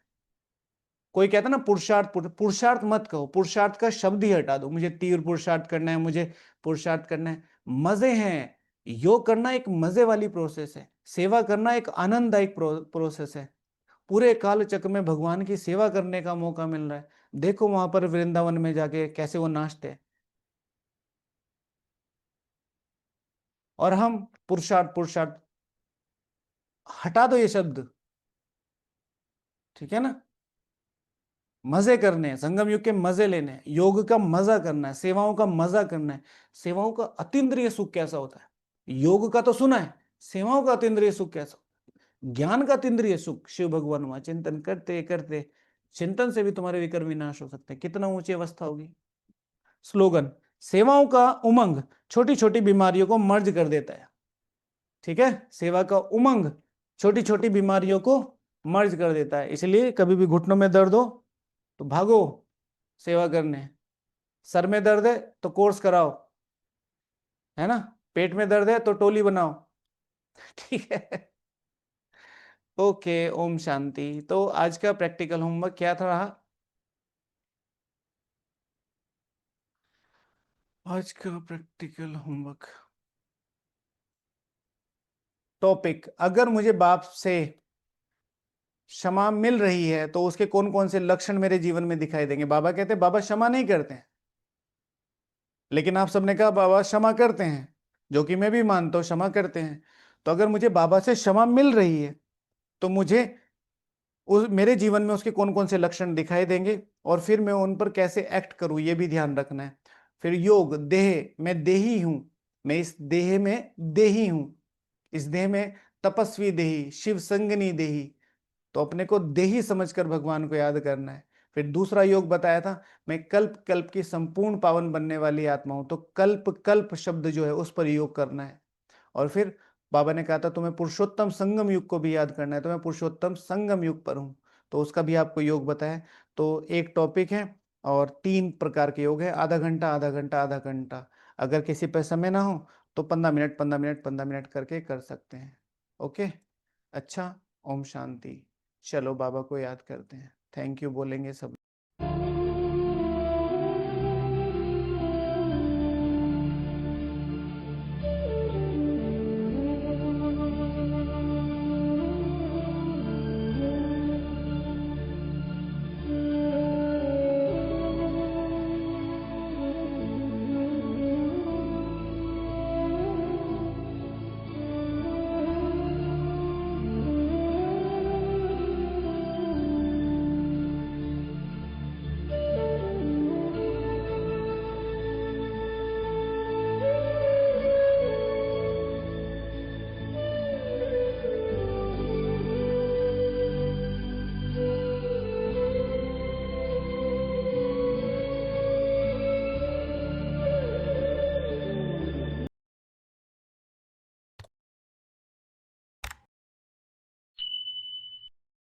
कोई कहता ना पुरुषार्थ, पुरुषार्थ मत कहो, पुरुषार्थ का शब्द ही हटा दो। मुझे तीव्र पुरुषार्थ करना है, मुझे पुरुषार्थ करना है, मजे हैं। योग करना एक मजे वाली प्रोसेस है, सेवा करना एक आनंददायक प्रोसेस है। पूरे काल चक्र में भगवान की सेवा करने का मौका मिल रहा है। देखो वहां पर वृंदावन में जाके कैसे वो नाचते हैं। और हम पुरुषार्थ पुरुषार्थ, हटा दो ये शब्द। ठीक है ना? मजे करने हैं, संगम युग के मजे लेने हैं, योग का मजा करना है, सेवाओं का मजा करना है। सेवाओं का अतीन्द्रिय सुख कैसा होता है? योग का तो सुना है, सेवाओं का अतीन्द्रिय सुख कैसा होता है? ज्ञान का अतीन्द्रिय सुख, शिव भगवान वहां चिंतन करते करते, चिंतन से भी तुम्हारे विकर विनाश हो सकते हैं। कितना ऊंची अवस्था होगी। स्लोगन, सेवाओं का उमंग छोटी छोटी बीमारियों को मर्ज कर देता है। ठीक है, सेवा का उमंग छोटी छोटी बीमारियों को मर्ज कर देता है। इसलिए कभी भी घुटनों में दर्द हो तो भागो सेवा करने, सर में दर्द है तो कोर्स कराओ, है ना, पेट में दर्द है तो टोली बनाओ। ठीक है, ओके, ओम शांति। तो आज का प्रैक्टिकल होमवर्क क्या था रहा? आज का प्रैक्टिकल होमवर्क टॉपिक, अगर मुझे बाप से क्षमा मिल रही है तो उसके कौन कौन से लक्षण मेरे जीवन में दिखाई देंगे। बाबा कहते हैं बाबा क्षमा नहीं करते हैं, लेकिन आप सबने कहा बाबा क्षमा करते हैं, जो कि मैं भी मानता हूं क्षमा करते हैं। तो अगर मुझे बाबा से क्षमा मिल रही है तो मुझे उस मेरे जीवन में उसके कौन कौन से लक्षण दिखाई देंगे और फिर मैं उन पर कैसे एक्ट करूं, ये भी ध्यान रखना है। फिर योग, देह, मैं देही हूं, मैं इस देह में देही हूं, इस देह में तपस्वी देही, शिव संगनी देही, तो अपने को देही समझकर भगवान को याद करना है। फिर दूसरा योग बताया था, मैं कल्प कल्प की संपूर्ण पावन बनने वाली आत्मा हूं, तो कल्प कल्प शब्द जो है उस पर योग करना है। और फिर बाबा ने कहा था तुम्हें पुरुषोत्तम संगम युग को भी याद करना है, तो मैं पुरुषोत्तम संगम युग पर हूँ, तो उसका भी आपको योग बताया। तो एक टॉपिक है और 3 प्रकार के योग है, आधा घंटा आधा घंटा आधा घंटा। अगर किसी पे समय ना हो तो 15 मिनट 15 मिनट 15 मिनट करके कर सकते हैं। ओके, अच्छा, ओम शांति। चलो बाबा को याद करते हैं, थैंक यू बोलेंगे सब।